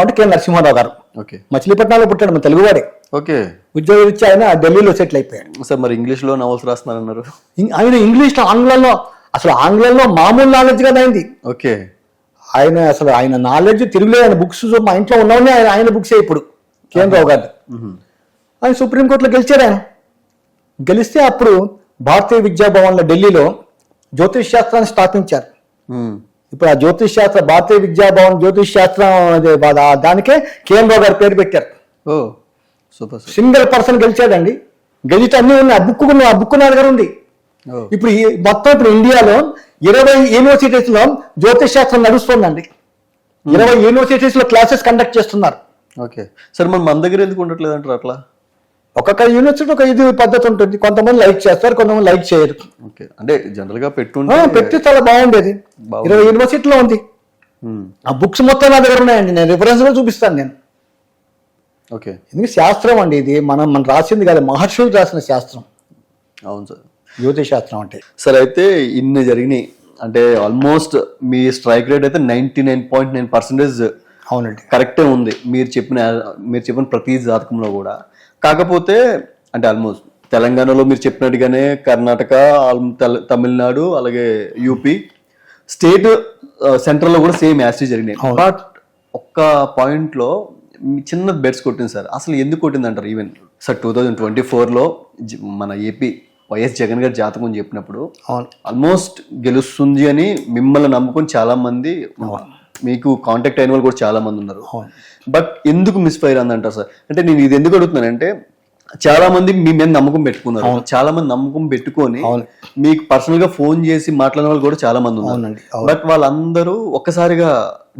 అంటే కేఎన్ నరసింహారావు గారు. ఓకే. మచిలీపట్నంలో పుట్టాడు, మన తెలుగువాడే. ఓకే. ఉద్యోగం ఇచ్చి ఆయన ఢిల్లీలో సెటిల్ అయిపోయాడు. సార్ మరి ఇంగ్లీష్లో నవల్స్ రాస్తున్నారన్నారు. ఆయన ఇంగ్లీష్లో ఆంగ్లంలో మామూలు నాలెడ్జ్ కదా అయింది. ఓకే. ఆయన నాలెడ్జ్ తిరుగులేదు. ఆయన బుక్స్ మా ఇంట్లో ఉన్నవన్నీ ఆయన బుక్సే ఇప్పుడు కేఎన్ రావు గారు. ఆయన సుప్రీంకోర్టులో గెలిచాడు. ఆయన గెలిస్తే అప్పుడు భారతీయ విద్యాభవన్లో ఢిల్లీలో జ్యోతిష్ శాస్త్రాన్ని స్థాపించారు. ఇప్పుడు ఆ జ్యోతిష్ శాస్త్ర భారతీయ విద్యాభవన్ జ్యోతిష్ శాస్త్రం దానికే కేఎన్ రావు గారు పేరు పెట్టారు. సింగిల్ పర్సన్ గెలిచాడండి. గెలిచి అన్ని ఉన్నాయి, ఆ బుక్ నా దగ్గర ఉంది. ఇప్పుడు మొత్తం ఇప్పుడు ఇండియాలో 20 యూనివర్సిటీస్ లో జ్యోతిష్ శాస్త్రం నడుస్తుందండి. 20 యూనివర్సిటీస్ లో క్లాసెస్ కండక్ట్ చేస్తున్నారు. ఓకే. సరే మన దగ్గర ఎందుకు ఉండట్లేదు అంటారు అట్లా? ఒక్కొక్క యూనివర్సిటీ ఒక ఇది పద్ధతి ఉంటుంది. కొంతమంది లైక్ చేస్తారు, కొంతమంది లైక్ చేయరు. ఓకే. అంటే జనరల్ గా పెట్టి చాలా బాగుండేది. 20 యూనివర్సిటీలో ఉంది. ఆ బుక్స్ మొత్తం నా దగ్గర ఉన్నాయండి, నేను రిఫరెన్స్ లో చూపిస్తాను నేను. ఓకే. ఎందుకంటే శాస్త్రం అండి ఇది, మనం రాసింది కాదు, మహర్షులు రాసిన శాస్త్రం. అవును సార్, జ్యోతిష్ శాస్త్రం అంటే. సరే, అయితే ఇన్ని జరిగినాయి అంటే ఆల్మోస్ట్ మీ స్ట్రైక్ రేట్ అయితే 99.9% అవునండి కరెక్టే ఉంది మీరు చెప్పిన ప్రతి జాతకంలో కూడా. కాకపోతే అంటే ఆల్మోస్ట్ తెలంగాణలో మీరు చెప్పినట్టుగానే కర్ణాటక, తమిళనాడు, అలాగే యూపీ స్టేట్, సెంట్రల్లో కూడా సేమ్ యాసిడ్ జరిగినాయి. బట్ ఒక్క పాయింట్లో చిన్న బెట్స్ కొట్టింది సార్. అసలు ఎందుకు కొట్టింది అంటారు? ఈవెన్ సార్ 2024లో మన ఏపీ వైఎస్ జగన్ గారి జాతకం చెప్పినప్పుడు ఆల్మోస్ట్ గెలుస్తుంది అని మిమ్మల్ని నమ్ముకొని చాలా మంది, మీకు కాంటాక్ట్ అయిన వాళ్ళు కూడా చాలా మంది ఉన్నారు. బట్ ఎందుకు మిస్ఫైర్ అందంటారు సార్? అంటే నేను ఇది ఎందుకు అడుగుతున్నానంటే చాలా మంది మీ మీద నమ్మకం పెట్టుకున్నారు, చాలా మంది నమ్మకం పెట్టుకొని మీకు పర్సనల్ గా ఫోన్ చేసి మాట్లాడిన వాళ్ళు కూడా చాలా మంది ఉన్నారు. బట్ వాళ్ళందరూ ఒక్కసారిగా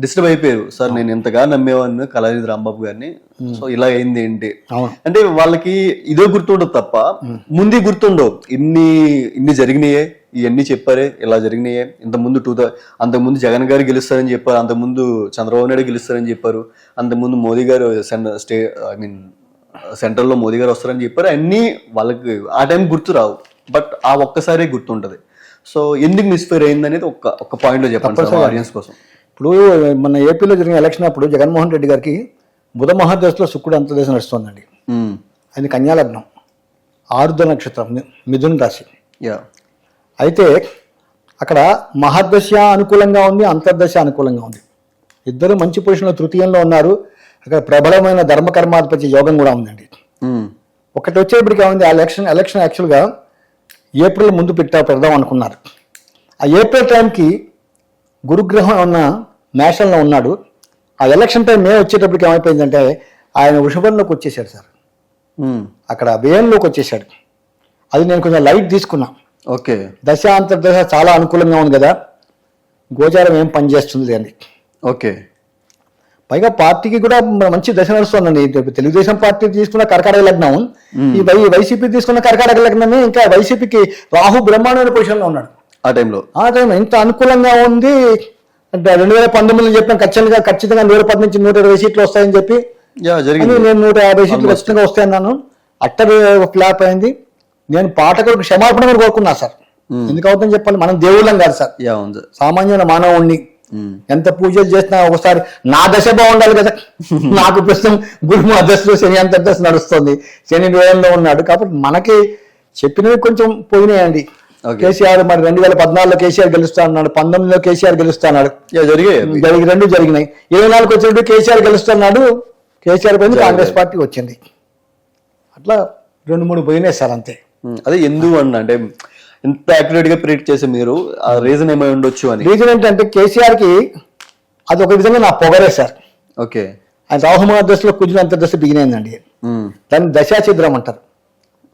డిస్టర్బ్ అయిపోయారు. సార్ నేను ఎంతగా నమ్మేవాడిని కళానిధి రాంబాబు గారిని, సో ఇలా అయింది ఏంటి అంటే వాళ్ళకి ఇదే గుర్తుండదు తప్ప ముందే గుర్తుండవు. ఇన్ని జరిగినాయే, ఇవన్నీ చెప్పారే, ఇలా జరిగినాయే. అంతకుముందు జగన్ గారు గెలుస్తారని చెప్పారు, అంతకుముందు చంద్రబాబు నాయుడు గెలుస్తారని చెప్పారు, అంతకుముందు మోదీ గారు సెంట్రల్ లో మోదీ గారు వస్తారని చెప్పారు. అన్ని వాళ్ళకి ఆ టైం గుర్తు రావు, బట్ ఆ ఒక్కసారే గుర్తుంటది. సో ఎందుకు మిస్ఫైర్ అయింది అనేది ఒక పాయింట్ లో చెప్పండి ఆడియన్స్ కోసం. ఇప్పుడు మన ఏపీలో జరిగిన ఎలక్షన్ అప్పుడు జగన్మోహన్ రెడ్డి గారికి బుధ మహాదశలో శుక్రుడు అంతర్దశ నడుస్తుందండి. ఆయన కన్యాలగ్నం, ఆరుద్ర నక్షత్రం, మిథున రాశి. అయితే అక్కడ మహాదశ అనుకూలంగా ఉంది, అంతర్దశ అనుకూలంగా ఉంది. ఇద్దరు మంచి పొజిషన్లో తృతీయంలో ఉన్నారు. అక్కడ ప్రబలమైన ధర్మకర్మాధిపతి యోగం కూడా ఉందండి. ఒకటి వచ్చేప్పటికి ఏమైంది, ఆ ఎలక్షన్ యాక్చువల్గా ఏప్రిల్ ముందు పెడదాం అనుకున్నారు. ఆ ఏప్రిల్ టైంకి గురుగ్రహం ఉన్న మేషంలో ఉన్నాడు. ఆ ఎలక్షన్ టైం మే వచ్చేటప్పటికి ఏమైపోయిందంటే ఆయన వృషభంలోకి వచ్చేసాడు సార్. అక్కడ వ్యయంలోకి వచ్చేసాడు. అది నేను కొంచెం లైట్ తీసుకున్నా. ఓకే. దశ అంతర్దశ చాలా అనుకూలంగా ఉంది కదా, గోచారం ఏం పనిచేస్తుంది అని. ఓకే. పైగా పార్టీకి కూడా మంచి దశ నడుస్తుందండి. తెలుగుదేశం పార్టీ తీసుకున్న కర్కాటక లగ్నం, ఈ వైసీపీ తీసుకున్న కర్కాటక లగ్నమే. ఇంకా వైసీపీకి రాహు బ్రహ్మాండమైన పొజిషన్లో ఉన్నాడు ఆ టైంలో. ఇంత అనుకూలంగా ఉంది అంటే 2019 చెప్పిన ఖచ్చితంగా 110 నుంచి 120 సీట్లు వస్తాయని చెప్పి జరిగింది. నేను 150 సీట్లు ఖచ్చితంగా వస్తాయన్నాను. అట్టర్ ఫ్లాప్ అయింది. నేను పాఠకులకు క్షమాపణ కూడా కోరుకున్నా సార్. ఎందుకు అవుతుందని చెప్పాలి, మనం దేవుళ్ళం కాదు సార్, సామాన్యమైన మానవుణ్ణి. ఎంత పూజలు చేసినా ఒకసారి నా దశ బాగుండాలి కదా. నాకు ప్రస్తుతం గురు దశలో శని అంతర్దశ నడుస్తుంది, శని వ్యయంలో ఉన్నాడు కాబట్టి మనకి చెప్పినవి కొంచెం పోయినాయండి. కేసీఆర్ మరి 2014లో కేసీఆర్ గెలుస్తా అన్నాడు, 19లో కేసీఆర్ గెలుస్తా అన్నాడు, రెండు జరిగినాయి. 24 వచ్చినప్పుడు కేసీఆర్ గెలుస్తున్నాడు, కేసీఆర్ పోయింది, కాంగ్రెస్ పార్టీ వచ్చింది. అట్లా 2-3 పోయినాయి సార్ అంతే. అదే ఎందుకు అంటే ఎంత యాక్యురేట్ గా ప్రిడిక్ట్ చేసి మీరు ఆ రీజన్ ఏమై ఉండొచ్చు అని. రీజన్ ఏంటంటే కేసీఆర్ కి అది ఒక విధంగా నా పొగరే సార్. ఓకే. ఆయన రాహు మహాదశలో కుజుల అంతర్దశ బిగినైందండి. దాన్ని దశాఛిద్రం అంటారు.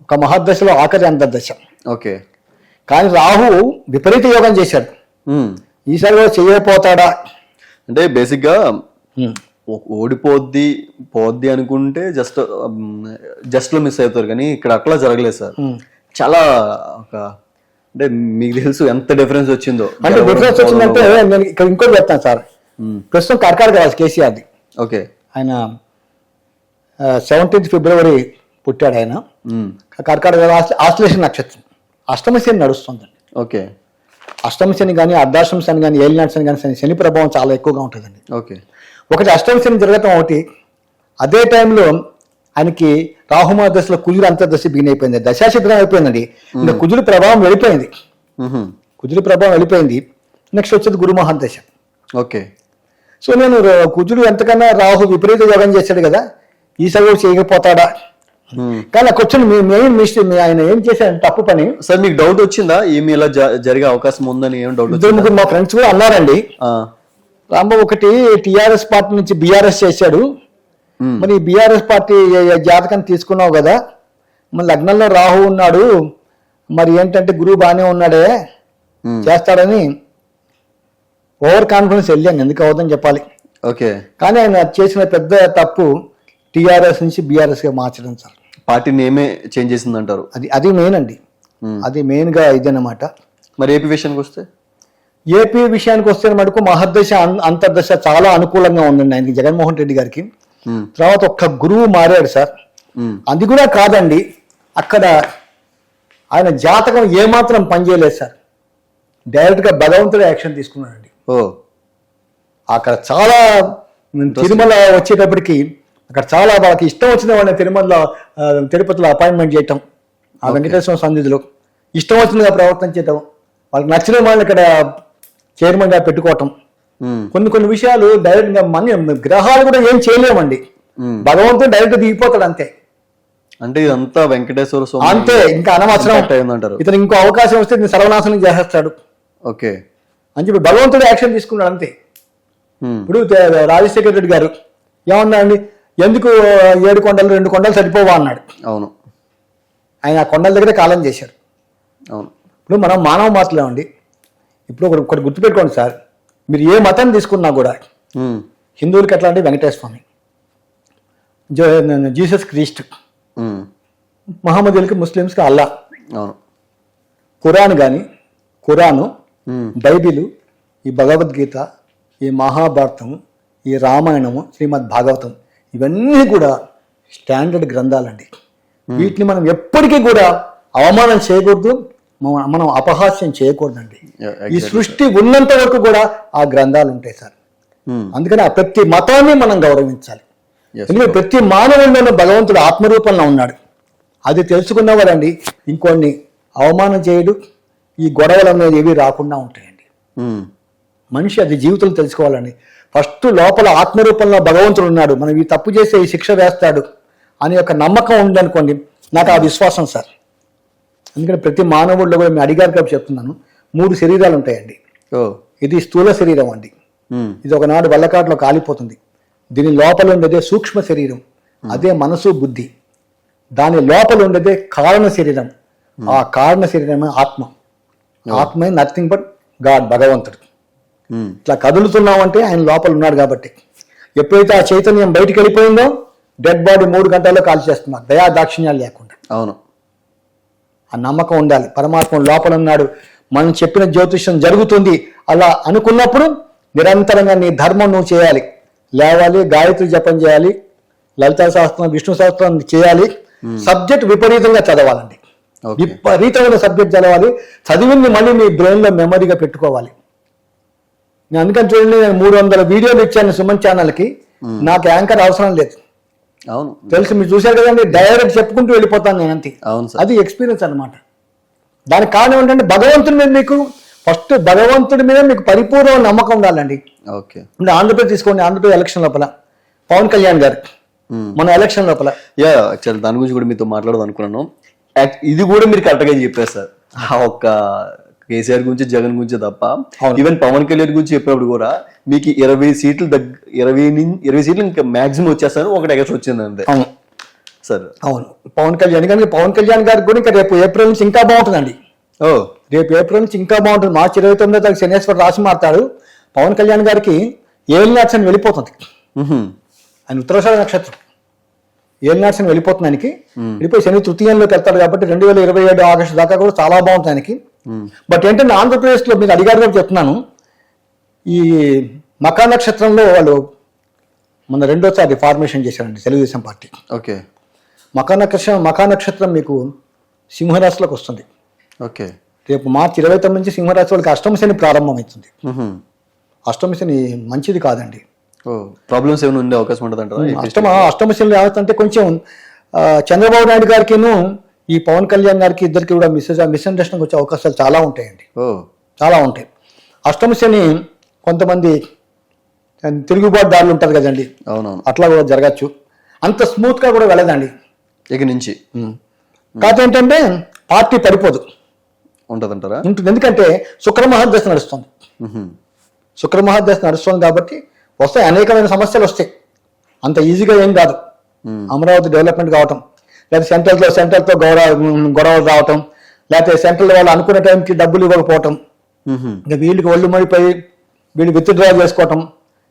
ఒక మహాదశలో ఆఖరి అంతర్దశ. ఓకే. కానీ రాహు విపరీత యోగం చేశాడు. ఈసారి కూడా చేయకపోతాడా అంటే బేసిక్ గా పోద్ది అనుకుంటే జస్ట్ లో మిస్ అవుతారు, కానీ ఇక్కడ అట్లా జరగలేదు సార్. చాలా ఒక అంటే మీకు తెలుసు ఎంత డిఫరెన్స్ వచ్చిందో. అంటే డిఫరెన్స్ వచ్చిందంటే నేను ఇక్కడ ఇంకోటి చెప్తాను సార్. ప్రస్తుతం కర్కాటక రాశి కేసీఆర్ది. ఓకే. ఆయన 17 ఫిబ్రవరి పుట్టాడు. ఆయన కర్కాటక రాశి ఆశ్లేష నక్షత్రం, అష్టమ శని నడుస్తుందండి. ఓకే. అష్టమ శని కానీ అర్ధాష్టమ శని కానీ ఏలినాటి శని కానీ శని ప్రభావం చాలా ఎక్కువగా ఉంటుందండి. ఓకే. ఒకటి అష్టమ శని జరగటం ఒకటి, అదే టైంలో ఆయనకి రాహుమా దశలో కుజుడు అంతర్దశ బిగిన్ అయిపోయింది, దశాశిద్రం అయిపోయిందండి. ఇంకా కుజుడు ప్రభావం వెళ్ళిపోయింది. నెక్స్ట్ వచ్చేది గురు మహాదశ. ఓకే. సో నేను కుజుడు ఎంతకన్నా రాహు విపరీత యోగం చేశాడు కదా, ఈసారి కూడా చేయకపోతాడా. కానీ నాకు వచ్చిన మెయిన్ మిస్టేక్ ఆయన ఏం చేశాడు తప్పు పని. సార్ మీకు డౌట్ వచ్చిందా ఏమి ఇలా జరిగే అవకాశం ఉందని? ఏం డౌట్? 2-3 మా ఫ్రెండ్స్ కూడా అన్నారండి. రాంబాబు ఒకటి టీఆర్ఎస్ పార్టీ నుంచి బీఆర్ఎస్ చేశాడు, మరి బీఆర్ఎస్ పార్టీ జాతకం తీసుకున్నావు కదా, మరి లగ్నంలో రాహు ఉన్నాడు, మరి ఏంటంటే గురువు బాగానే ఉన్నాడే చేస్తాడని ఓవర్ కాన్ఫిడెన్స్ వెళ్ళాను. ఎందుకు అవుతుందని చెప్పాలి. ఓకే. కానీ ఆయన చేసిన పెద్ద తప్పు టీఆర్ఎస్ నుంచి బీఆర్ఎస్ గా మార్చడం సార్. పార్టీ నేమే చేంజ్ చేసింది అంటారు. అది మెయిన్ అండి, అది మెయిన్ గా ఇదన్నమాట. మరి ఏపీ విషయానికి వస్తే మటుకు మహర్దశ అంతర్దశ చాలా అనుకూలంగా ఉందండి ఆయనకి, జగన్మోహన్ రెడ్డి గారికి. తర్వాత ఒక్క గురువు మారాడు సార్. అది కూడా కాదండి, అక్కడ ఆయన జాతకం ఏమాత్రం పనిచేయలేదు సార్. డైరెక్ట్ గా భగవంతుడే యాక్షన్ తీసుకున్నాడండి. అక్కడ చాలా తిరుమల వచ్చేటప్పటికి అక్కడ చాలా వాళ్ళకి ఇష్టం వచ్చిన వాళ్ళని తిరుపతిలో అపాయింట్మెంట్ చేయటం, ఆ వెంకటేశ్వర సన్నిధిలో ఇష్టం వచ్చినగా ప్రవర్తన చేయటం, వాళ్ళకి నచ్చిన వాళ్ళని ఇక్కడ చైర్మన్ గా పెట్టుకోవటం. కొన్ని విషయాలు డైరెక్ట్ గా గ్రహాలు కూడా ఏం చేయలేమండి, భగవంతుడు డైరెక్ట్ దిగిపోతాడు అంతే. అంటే ఇదంతా వెంకటేశ్వర స్వామి అంతే, ఇంకా అనవసరం అంటారు. ఇతను ఇంకో అవకాశం వస్తే నేను సర్వనాశనం చేసేస్తాడు. ఓకే అని చెప్పి భగవంతుడు యాక్షన్ తీసుకున్నాడు అంతే. ఇప్పుడు రాజశేఖర రెడ్డి గారు ఏమన్నా అండి, ఎందుకు 7 కొండలు 2 కొండలు సరిపోవా అన్నాడు. అవును. ఆయన ఆ కొండల దగ్గర కాలం చేశారు. అవును. ఇప్పుడు మనం మానవ మాటలేమండి. ఇప్పుడు ఒకటి గుర్తుపెట్టుకోండి సార్, మీరు ఏ మతాన్ని తీసుకున్నా కూడా హిందువులకి ఎట్లా అంటే వెంకటేశ్వర స్వామి, జీసస్ క్రీస్ట్, మహమ్మదీయులకి ముస్లిమ్స్కి అల్లా. అవును. ఖురాను, బైబిలు, ఈ భగవద్గీత, ఈ మహాభారతము, ఈ రామాయణము, శ్రీమద్ భాగవతం, ఇవన్నీ కూడా స్టాండర్డ్ గ్రంథాలండి. వీటిని మనం ఎప్పటికీ కూడా అవమానం చేయకూడదు, మనం అపహాస్యం చేయకూడదండి. ఈ సృష్టి ఉన్నంత వరకు కూడా ఆ గ్రంథాలు ఉంటాయి సార్. అందుకని ఆ ప్రతి మతాన్ని మనం గౌరవించాలి. ఎందుకంటే ప్రతి మానవుల్లోనూ భగవంతుడు ఆత్మరూపంలో ఉన్నాడు. అది తెలుసుకున్నవాడండి ఇంకొన్ని అవమానం చేయడు, ఈ గొడవలు అనేది ఏవి రాకుండా ఉంటాయండి. మనిషి అది జీవితంలో తెలుసుకోవాలండి. ఫస్ట్ లోపల ఆత్మరూపంలో భగవంతుడు ఉన్నాడు, మనం ఈ తప్పు చేస్తే ఈ శిక్ష వేస్తాడు అనే ఒక నమ్మకం ఉందనుకోండి, నాకు ఆ విశ్వాసం సార్. అందుకని ప్రతి మానవుడిలో కూడా మేము అడిగారు కాబట్టి చెప్తున్నాను, 3 శరీరాలు ఉంటాయండి. ఇది స్థూల శరీరం అండి, ఇది ఒకనాడు వల్లకాట్లో కాలిపోతుంది. దీని లోపల ఉండేదే సూక్ష్మ శరీరం, అదే మనసు బుద్ధి. దాని లోపల ఉండేదే కారణ శరీరం, ఆ కారణ శరీరమే ఆత్మ. ఆత్మే నథింగ్ బట్ గాడ్, భగవంతుడు. ఇట్లా కదులుతున్నామంటే ఆయన లోపల ఉన్నాడు కాబట్టి. ఎప్పుడైతే ఆ చైతన్యం బయటికి వెళ్ళిపోయిందో డెడ్ బాడీ 3 గంటల్లో కాల్ చేస్తున్నారు, దయా దాక్షిణ్యాలు లేకుండా. అవును. ఆ నమ్మకం ఉండాలి, పరమాత్మ లోపల ఉన్నాడు, మనం చెప్పిన జ్యోతిష్యం జరుగుతుంది అలా అనుకున్నప్పుడు నిరంతరంగా నీ ధర్మం నువ్వు చేయాలి, లేవాలి, గాయత్రి జపం చేయాలి, లలితా శాస్త్రం, విష్ణు శాస్త్రం చేయాలి. సబ్జెక్ట్ విపరీతంగా చదవాలండి, విపరీతమైన సబ్జెక్ట్ చదవాలి. చదివింది మళ్ళీ మీ బ్రెయిన్లో మెమరీగా పెట్టుకోవాలి. నేను అందుకని చూడండి, నేను 300 వీడియోలు ఇచ్చాను సుమన్ ఛానల్కి, నాకు యాంకర్ అవసరం లేదు. అవును, తెలుసు, మీరు చూశారు కదండి, డైరెక్ట్ చెప్పుకుంటూ వెళ్ళిపోతాను నేను అంతే. అవును, అది ఎక్స్పీరియన్స్ అన్నమాట. దానికి కారణం ఏంటంటే భగవంతుడి మీద మీకు ఫస్ట్ భగవంతుడి మీద మీకు పరిపూర్ణ నమ్మకం ఉండాలండి. ఓకే. అంటే ఆంధ్రప్రదేశ్ తీసుకోండి, ఆంధ్రప్రదేశ్ ఎలక్షన్ లోపల పవన్ కళ్యాణ్ గారు మన ఎలక్షన్ లోపల యాక్చువల్ దాని గురించి కూడా మీతో మాట్లాడదాం అనుకున్నాను. ఇది కూడా మీరు కరెక్ట్ గా చెప్పారు సార్. ఒక్క కేసీఆర్ గురించి, జగన్ గురించి తప్ప ఈవెన్ పవన్ కళ్యాణ్ గురించి చెప్పినప్పుడు కూడా మీకు 20 సీట్లు 20 సీట్లు ఇంకా మాక్సిమం వచ్చేస్తారు, ఒకటి ఎగస్ వచ్చింది అంతే. అవును సార్. అవును, పవన్ కళ్యాణ్ కానీ పవన్ కళ్యాణ్ గారికి కూడా ఇంకా రేపు ఏప్రిల్ నుంచి ఇంకా బాగుంటుందండి. రేపు ఏప్రిల్ నుంచి ఇంకా బాగుంటుంది. మార్చి 29వ తారీఖు శనేశ్వర రాశి మారుతాడు. పవన్ కళ్యాణ్ గారికి ఏలినాట్స్ వెళ్ళిపోతుంది. ఆయన ఉత్తరాషాఢ నక్షత్రం ఏలినాట్స్ వెళ్ళిపోతుంది ఆయనకి. వెళ్ళిపోయి శని తృతీయంలోకి వెళ్తాడు కాబట్టి 2027 ఆగస్టు దాకా కూడా చాలా బాగుంటుంది ఆయనకి. బట్ ఏంటంటే ఆంధ్రప్రదేశ్లో మీరు అడిగారు కూడా చెప్తున్నాను, ఈ మకా నక్షత్రంలో వాళ్ళు మన రెండోసారి ఫార్మేషన్ చేశారండి తెలుగుదేశం పార్టీ. ఓకే. మకా నక్షత్రం మీకు సింహరాశిలోకి వస్తుంది. ఓకే. రేపు మార్చి 29 నుంచి సింహరాశి వాళ్ళకి అష్టమ శని ప్రారంభమవుతుంది. అష్టమ శని మంచిది కాదండి. ప్రాబ్లమ్స్ ఏమైనా ఉండే అవకాశం ఉంటుంది. అష్టమ శని ఏమవుతుందంటే కొంచెం చంద్రబాబు నాయుడు గారికి ఈ పవన్ కళ్యాణ్ గారికి ఇద్దరికి కూడా మిస్అండర్స్టాండింగ్ వచ్చే అవకాశాలు చాలా ఉంటాయండి, చాలా ఉంటాయి. అష్టమ శని కొంతమంది తిరుగుబాటుదారులు ఉంటారు కదండి, అవునవును, అట్లా కూడా జరగచ్చు. అంత స్మూత్ గా కూడా వెళ్ళదండి ఇక నుంచి. కాకపోతే ఏంటంటే పార్టీ పడిపోదు ఉంటుందంటారా? ఉంటుంది, ఎందుకంటే శుక్రమహాదశ నడుస్తుంది. శుక్రమహాదశ నడుస్తుంది కాబట్టి వస్తాయి, అనేకమైన సమస్యలు వస్తాయి. అంత ఈజీగా ఏం కాదు. అమరావతి డెవలప్మెంట్ కావటం, లేదా సెంట్రల్తో గొడవలు రావటం, లేకపోతే సెంట్రల్ వాళ్ళు అనుకునే టైంకి డబ్బులు ఇవ్వకపోవటం, ఇంకా వీళ్ళకి ఒళ్ళు మడిపోయి వీళ్ళు విత్డ్రా చేసుకోవటం,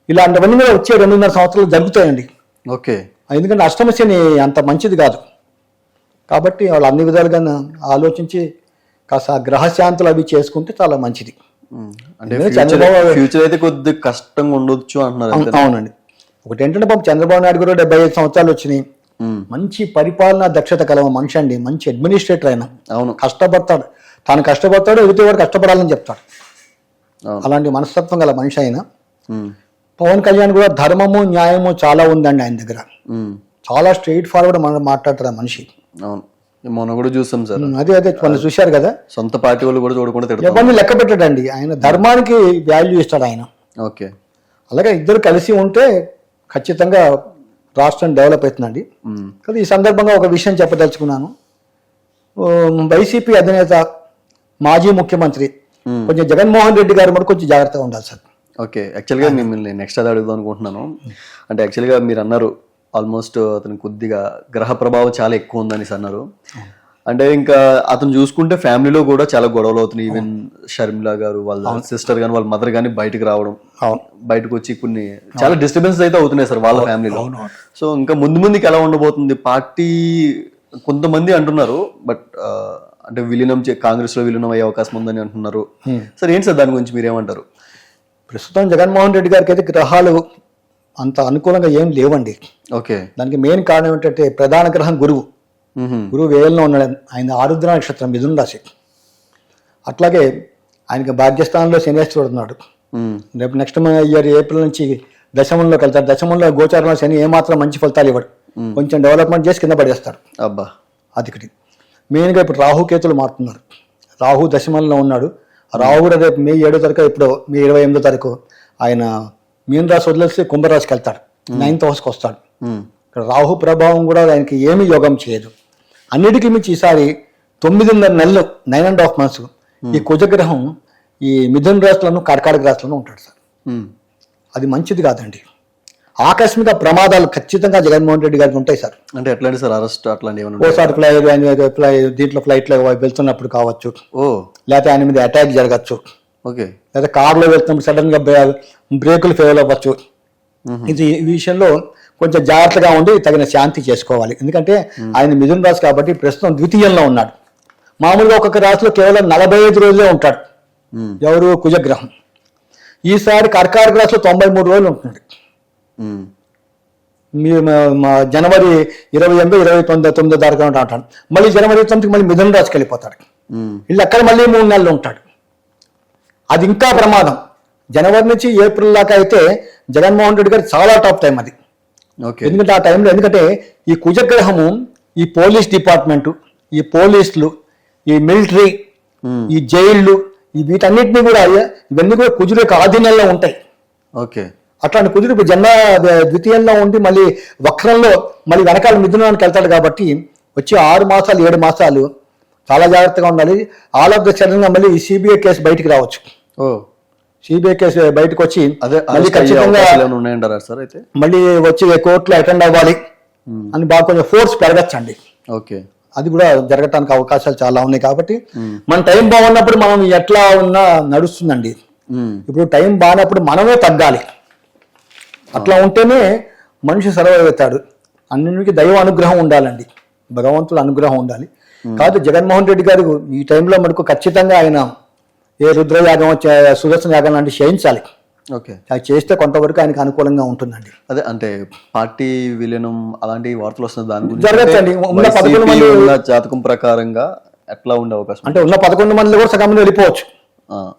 ఇలాంటివన్నీ కూడా వచ్చే 2.5 సంవత్సరాలు జరుగుతాయండి. ఓకే. ఎందుకంటే అష్టమ శని అంత మంచిది కాదు కాబట్టి వాళ్ళు అన్ని విధాలుగా ఆలోచించి కాస్త గ్రహశాంతులు అవి చేసుకుంటే చాలా మంచిది. అంటే ఫ్యూచర్ అయితే కొద్దిగా కష్టంగా ఉండొచ్చు అంటున్నారు. అవునండి. ఒకటి ఏంటంటే పాపం చంద్రబాబు నాయుడు కూడా 75 సంవత్సరాలు వచ్చినాయి, మంచి పరిపాలనా దక్షత కలవ మనిషి అండి, మంచి అడ్మినిస్ట్రేటర్ అయినా. అవును, కష్టపడతాడు, తాను కష్టపడతాడు, ఎదుటి వాడు కష్టపడాలని చెప్తాడు. అలాంటి మనస్తత్వం గల మనిషి అయినా. పవన్ కళ్యాణ్ కూడా ధర్మము న్యాయము చాలా ఉందండి ఆయన దగ్గర, చాలా స్ట్రైట్ ఫార్వర్డ్ మనం మాట్లాడతారు మనిషి. అవును, మొన్న కూడా చూసాం సార్. అదే మనం చూశారు కదా, సొంత పార్టీ వాళ్ళు కూడా చూడకుండా ఎవరిని లెక్క పెట్టాడండి ఆయన, ధర్మానికి వాల్యూ ఇస్తాడు ఆయన. ఓకే. అలాగే ఇద్దరు కలిసి ఉంటే ఖచ్చితంగా రాష్ట్రం డెవలప్ అవుతుందండి. కానీ ఈ సందర్భంగా ఒక విషయం చెప్పదలుచుకున్నాను. వైసీపీ అధినేత మాజీ ముఖ్యమంత్రి కొంచెం జగన్మోహన్ రెడ్డి గారు కూడా కొంచెం జాగ్రత్తగా ఉండాలి సార్. ఓకే. యాక్చువల్గా మిమ్మల్ని నెక్స్ట్ అది అడుగుదాం అనుకుంటున్నాను. అంటే యాక్చువల్గా మీరు అన్నారు ఆల్మోస్ట్ అతను కొద్దిగా గ్రహ ప్రభావం చాలా ఎక్కువ ఉందని అన్నారు. అంటే ఇంకా అతను చూసుకుంటే ఫ్యామిలీలో కూడా చాలా గొడవలు అవుతున్నాయి. ఈవెన్ షర్మిల గారు వాళ్ళ సిస్టర్ కానీ వాళ్ళ మదర్ కానీ బయటకు రావడం, బయటకు వచ్చి కొన్ని చాలా డిస్టర్బెన్స్ అయితే అవుతున్నాయి సార్ వాళ్ళ ఫ్యామిలీలో. సో ఇంకా ముందుకి ఎలా ఉండబోతుంది పార్టీ? కొంతమంది అంటున్నారు బట్ అంటే విలీనం కాంగ్రెస్ లో విలీనం అయ్యే అవకాశం ఉందని అంటున్నారు. సార్ ఏంటి సార్ దాని గురించి మీరేమంటారు? ప్రస్తుతం జగన్మోహన్ రెడ్డి గారికి అయితే గ్రహాలు అంత అనుకూలంగా ఏం లేవండి. ఓకే. దానికి మెయిన్ కారణం ఏంటంటే ప్రధాన గ్రహం గురువు. గురువు వేలంలో ఉన్నాడు, ఆయన ఆరుద్ర నక్షత్రం మిథున రాశి. అట్లాగే ఆయనకి భాగ్యస్థానంలో శనేశ్వరుడు ఉన్నాడు. రేపు నెక్స్ట్ ఇయర్ ఏప్రిల్ నుంచి దశమంలోకి వెళ్తాడు. దశమంలో గోచారంలో శని ఏమాత్రం మంచి ఫలితాలు ఇవ్వడు, కొంచెం డెవలప్మెంట్ చేసి కింద పడేస్తాడు. అబ్బా, అదికటి మెయిన్గా ఇప్పుడు రాహుకేతులు మారుతున్నారు. రాహు దశమంలో ఉన్నాడు. రాహు కూడా రేపు మే 7వ తారీఖు, ఇప్పుడు మే 28వ తారీఖు ఆయన మీన రాశి వదిలేసి కుంభరాశికి వెళ్తాడు, 9th హౌస్కి వస్తాడు. ఇక్కడ రాహు ప్రభావం కూడా ఆయనకి ఏమీ యోగం చేయదు. అన్నిటికీ మించి ఈసారి 9.5 నెలలు 9.5 months ఈ కుజగ్రహం ఈ మిథున రాశులను కర్కాటక రాశులను ఉంటాడు సార్. అది మంచిది కాదండి. ఆకస్మిక ప్రమాదాలు ఖచ్చితంగా జగన్మోహన్ రెడ్డి గారికి ఉంటాయి సార్. అంటే ఎట్లాంటి సార్ అరెస్ట్ అట్లాంటి ఓసారి దీంట్లో ఫ్లైట్లో వెళ్తున్నప్పుడు కావచ్చు, లేకపోతే ఆయన మీద అటాక్ జరగచ్చు, ఓకే, లేదా కార్లో వెళ్తున్నప్పుడు సడన్ గా బ్రేకులు ఫెయిల్ అవ్వచ్చు, ఇది ఈ విషయంలో కొంచెం జాగ్రత్తగా ఉండి తగిన శాంతి చేసుకోవాలి. ఎందుకంటే ఆయన మిథున రాశి కాబట్టి ప్రస్తుతం ద్వితీయంలో ఉన్నాడు. మామూలుగా ఒక్కొక్క రాశిలో కేవలం 45 రోజులే ఉంటాడు. ఎవరు? కుజగ్రహం. ఈసారి కర్కాటక రాశిలో 93 రోజులు ఉంటున్నాడు. జనవరి 28, 29 దాకా ఉంటాడు. మళ్ళీ జనవరి 9కి మళ్ళీ మిథున రాశికి వెళ్ళిపోతాడు. వీళ్ళు అక్కడ మళ్ళీ 3 నెలలు ఉంటాడు. అది ఇంకా ప్రమాదం. జనవరి నుంచి ఏప్రిల్ దాకా అయితే జగన్మోహన్ రెడ్డి గారు చాలా టాప్ టైం అది. ఎందుకంటే ఆ టైంలో ఎందుకంటే ఈ కుజగ్రహము ఈ పోలీస్ డిపార్ట్మెంటు, ఈ పోలీసులు, ఈ మిలిటరీ, ఈ జైళ్ళు, ఈ వీటన్నిటిని కూడా ఇవన్నీ కూడా కుజుడు యొక్క ఆధీనంలో ఉంటాయి. ఓకే. అట్లాంటి కుజుడు ఇప్పుడు ద్వితీయంలో ఉండి మళ్ళీ వక్రంలో మళ్ళీ వెనకాల మిథునానికి వెళ్తాడు కాబట్టి వచ్చి 6 మాసాలు 7 మాసాలు చాలా జాగ్రత్తగా ఉండాలి. ఆల్ ఆఫ్ ద సడన్ గా మళ్ళీ ఈ సిబిఐ కేసు బయటికి రావచ్చు. సిబిఐ కేసు బయటకు వచ్చి మళ్ళీ ఖచ్చితంగా మళ్ళీ వచ్చి కోర్టులో అటెండ్ అవ్వాలి అని బాగా కొంచెం ఫోర్స్ పెరగచ్చండి. ఓకే. అది కూడా జరగటానికి అవకాశాలు చాలా ఉన్నాయి కాబట్టి మన టైం బాగున్నప్పుడు మనం ఎట్లా ఉన్నా నడుస్తుందండి. ఇప్పుడు టైం బాగున్నప్పుడు మనమే తగ్గాలి. అట్లా ఉంటేనే మనిషి సర్వైవ్ అవుతాడు. అన్నింటికి దైవ అనుగ్రహం ఉండాలండి, భగవంతుడు అనుగ్రహం ఉండాలి. కాబట్టి జగన్మోహన్ రెడ్డి గారు ఈ టైంలో మనకు ఖచ్చితంగా ఆయన ఏ రుద్రయాగం, సుదర్శన యాగం లాంటి చేయించాలి. ఓకే. అది చేస్తే కొంతవరకు ఆయనకు అనుకూలంగా ఉంటుందండి. అదే అంటే పార్టీ విలీనం అలాంటి వార్తలు వస్తున్న దాని గురించి జరగచ్చండి. ఉన్న 11 మంది జాతకం ప్రకారంగా ఎట్లా ఉండే అవకాశం అంటే ఉన్న 11 మందిలో కూడా సగం వెళ్ళిపోవచ్చు.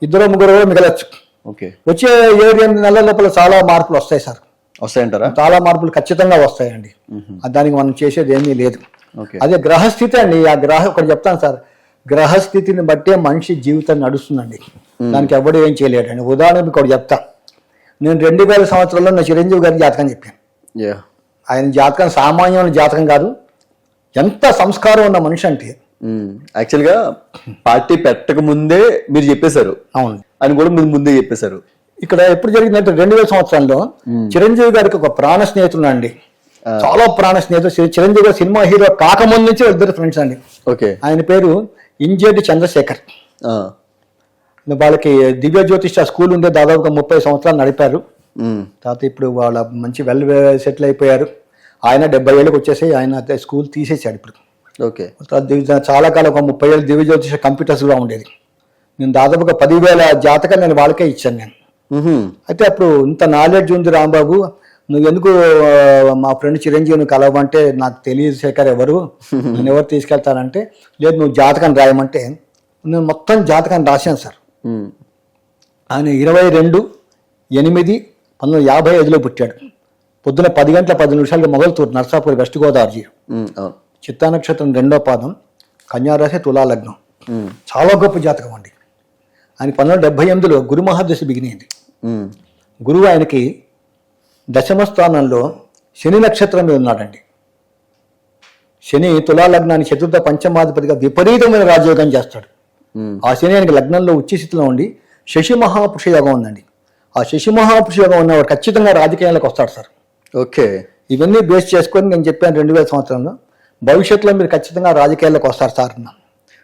2 3 కూడా మిగలచ్చు. ఓకే. వచ్చే 7-8 నెలల లోపల చాలా మార్పులు వస్తాయి సార్. వస్తాయంటారా? చాలా మార్పులు ఖచ్చితంగా వస్తాయండి. దానికి మనం చేసేది ఏమీ లేదు. అదే గ్రహస్థితి అండి. ఆ ఒకటి చెప్తాను సార్, గ్రహస్థితిని బట్టే మనిషి జీవితం నడుస్తుందండి. దానికి ఎవడు ఏం చేయలేడండి. ఉదాహరణకు ఒకటి చెప్తా. నేను 2000 సంవత్సరంలో నా చిరంజీవి గారి జాతకం చెప్పాను. ఆయన జాతకం సామాన్యమైన జాతకం కాదు. ఎంత సంస్కారం ఉన్న మనిషి అంటే యాక్చువల్గా పార్టీ పెట్టక ముందే మీరు చెప్పేశారు. అవును, అని కూడా మీరు ముందే చెప్పేశారు. ఇక్కడ ఎప్పుడు జరిగిందంటే 2000 సంవత్సరంలో చిరంజీవి గారికి ఒక ప్రాణ స్నేహితుడు అండి, చాలా ప్రాణ స్నేహితుడు. చిరంజీవి గారు సినిమా హీరో కాకముందు నుంచి ఇద్దరు ఫ్రెండ్స్ అండి. ఓకే. ఆయన పేరు ఇంజేటి చంద్రశేఖర్. వాళ్ళకి దివ్య జ్యోతిష స్కూల్ ఉండే దాదాపుగా 30 సంవత్సరాలు నడిపారు. తర్వాత ఇప్పుడు వాళ్ళ మంచి వెల్ సెటిల్ అయిపోయారు. ఆయన 70 ఏళ్ళకి వచ్చేసి ఆయన స్కూల్ తీసేసాడు ఇప్పుడు. ఓకే. చాలా కాలం ఒక 30 ఏళ్ళు దివ్య జ్యోతిష కంప్యూటర్స్ కూడా ఉండేది. నేను దాదాపుగా 10,000 జాతకాలు నేను వాళ్ళకే ఇచ్చాను నేను. అయితే అప్పుడు ఇంత నాలెడ్జ్ ఉంది రాంబాబు, నువ్వు ఎందుకు మా ఫ్రెండ్ చిరంజీవిని కలవంటే నాకు తెలియదు శేఖర్ ఎవరు, నేను ఎవరు తీసుకెళ్తానంటే లేదు నువ్వు జాతకం రాయమంటే నేను మొత్తం జాతకాన్ని రాశాను సార్. ఆయన 22/8/1955లో పుట్టాడు. పొద్దున 10 గంటల 10 నిమిషాలకి మొగల్తూరు నర్సాపూర్ వెస్ట్ గోదావరి. చిత్తా నక్షత్రం 2వ పాదం, కన్యారాశి, తులా లగ్నం. చాలా గొప్ప జాతకం అండి. ఆయన 1978లో గురు మహాదశ బిగినింది. గురువు ఆయనకి 10వ స్థానంలో శని నక్షత్రం మీద ఉన్నాడండి. శని తులా లగ్నాన్ని 4వ పంచమాధిపతిగా విపరీతమైన రాజయోగం చేస్తాడు. ఆ శని ఆయనకి లగ్నంలో ఉచ్చస్థితిలో ఉండి శశి మహాపురుష యోగం ఉందండి. ఆ శశి మహాపురుష యోగం ఉన్నవాడు ఖచ్చితంగా రాజకీయాలకు వస్తాడు సార్. ఓకే. ఇవన్నీ బేస్ చేసుకొని నేను చెప్పాను 2000 సంవత్సరంలో భవిష్యత్తులో మీరు ఖచ్చితంగా రాజకీయాలకు వస్తారు సార్ అన్నా.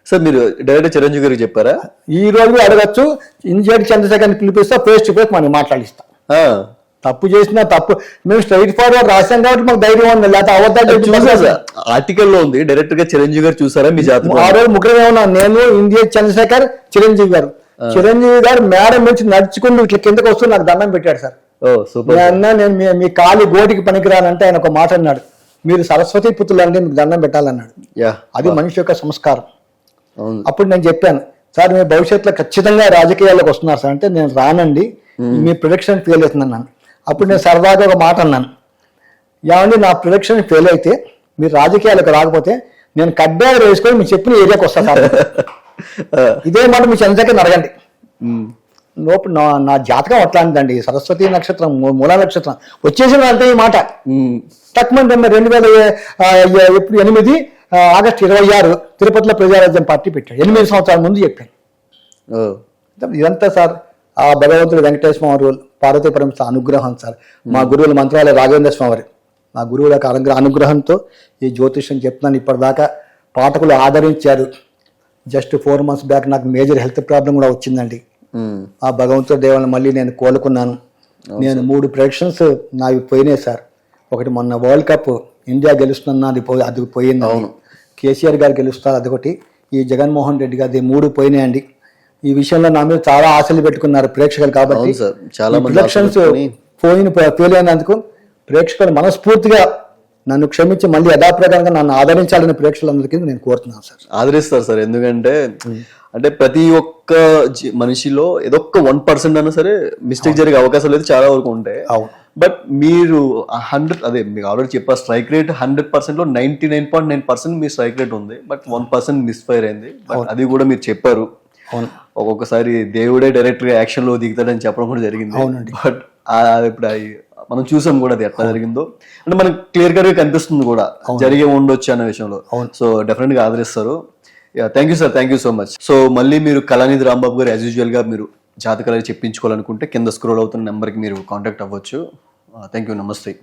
సార్ మీరు డైరెక్ట్ చిరంజీవి గారికి చెప్పారా? ఈ రోజు అడగచ్చు, ఇంజేటి చంద్రశేఖర్ని పిలిపిస్తా, ఫేస్ టు ఫేస్ మనం మాట్లాడిస్తా. తప్పు చేసినా తప్పు మేము స్ట్రైట్ ఫార్వర్డ్ రాశాం కాబట్టి మాకు ధైర్యం ఉంది. లేకపోతే అబద్ధాలు ఆర్టికల్ లో ఉంది. డైరెక్ట్ గా చిరంజీవి గారు చూసారా మీ జాతకం? ఆ రోజు ముగ్గురమే ఉన్నాం, నేను, ఇంజేటి చంద్రశేఖర్, చిరంజీవి గారు. చిరంజీవి గారు మేడం నుంచి నడుచుకుంటూ ఇట్లా కిందకు వస్తూ నాకు దండం పెట్టాడు సార్. అన్నా నేను మీ కాలి గోటికి పనికిరానంటే ఆయన ఒక మాట అన్నాడు, మీరు సరస్వతి పుత్రులంటే మీకు దండం పెట్టాలన్నాడు. అది మనిషి యొక్క సంస్కారం. అప్పుడు నేను చెప్పాను, సార్ మీ భవిష్యత్తులో ఖచ్చితంగా రాజకీయాల్లోకి వస్తున్నారు సార్ అంటే, నేను రానండి, మీ ప్రొడక్షన్ ఫెయిల్ అవుతుందన్నాను. అప్పుడు నేను సరదాగా ఒక మాట అన్నాను, ఏమండి నా ప్రొడక్షన్ ఫెయిల్ అయితే మీరు రాజకీయాలకు రాకపోతే నేను కడ్డాలు వేసుకొని మీరు చెప్పిన ఏరియాకి వస్తాను సార్. ఇదే మాట మీ చంద్రశేఖర్ అడగండి. లోపు నా జాతకం అట్లాంటిదండి. సరస్వతి నక్షత్రం, మూలా నక్షత్రం వచ్చేసింది అంతే. ఈ మాట తక్కువ 2008 ఆగస్టు 26 తిరుపతిలో ప్రజారాజ్యం పార్టీ పెట్టాడు. 8 సంవత్సరాల ముందు చెప్పాను. ఇదంతా సార్ ఆ భగవంతుడు వెంకటేశ్వర స్వామి, పార్వతీ పరమేశ్వర అనుగ్రహం సార్. మా గురువుల మంత్రాలయ రాఘవేంద్ర స్వామి వారి, మా గురువుల అనుగ్రహంతో ఈ జ్యోతిష్యం చెప్తున్నాను. ఇప్పటిదాకా పాఠకులు ఆదరించారు. జస్ట్ 4 months బ్యాక్ నాకు మేజర్ హెల్త్ ప్రాబ్లం కూడా వచ్చిందండి. ఆ భగవంతుడి దేవుని మళ్ళీ నేను కోలుకున్నాను. నేను 3 ప్రొడక్షన్స్ నావి పోయినాయి సార్. ఒకటి మొన్న వరల్డ్ కప్ ఇండియా గెలుస్తున్నా అది పోయింది. కేసీఆర్ గారు గెలుస్తారు అదొకటి, ఈ జగన్మోహన్ రెడ్డి గారి 3 పోయినాయండి. ఈ విషయంలో నా మీద చాలా ఆశలు పెట్టుకున్నారు ప్రేక్షకులు. కాబట్టి ప్రొడక్షన్స్ పోయినందుకు ప్రేక్షకులు మనస్ఫూర్తిగా నన్ను క్షమించి మళ్ళీ యథాప్రకారంగా నన్ను ఆదరించాలని ప్రేక్షకులందరికీ నేను కోరుతున్నాను సార్. ఆదరిస్తారు సార్, ఎందుకంటే అంటే ప్రతి ఒక్క మనిషిలో ఏదో ఒక 1% అన్నా సరే మిస్టేక్ జరిగే అవకాశాలు అయితే చాలా వరకు ఉంటాయి. బట్ మీరు 100 అదే మీకు ఆల్రెడీ చెప్పారు, స్ట్రైక్ రేట్ 100% లో 99.9% మీ స్ట్రైక్ రేట్ ఉంది. బట్ 1% మిస్ఫైర్ అయింది. బట్ అది కూడా మీరు చెప్పారు. ఒక్కొక్కసారి దేవుడే డైరెక్ట్ గా యాక్షన్ లో దిగుతాడని చెప్పడం కూడా జరిగింది. బట్ ఇప్పుడు మనం చూసాం కూడా అది ఎట్లా జరిగిందో, అంటే మనకు క్లియర్ గా కనిపిస్తుంది కూడా జరిగే ఉండొచ్చు అన్న విషయంలో. సో డెఫినెట్ గా ఆదరిస్తారు. Thank you sir, thank you so much. So మళ్ళీ మీరు కళానిధి రాంబాబు గారు యాజ్ యూజువల్ గా మీరు జాతకాలు చెప్పించుకోవాలనుకుంటే కింద స్క్రోల్ అవుతున్న నెంబర్కి మీరు కాంటాక్ట్ అవ్వచ్చు. థ్యాంక్ యూ, నమస్తే.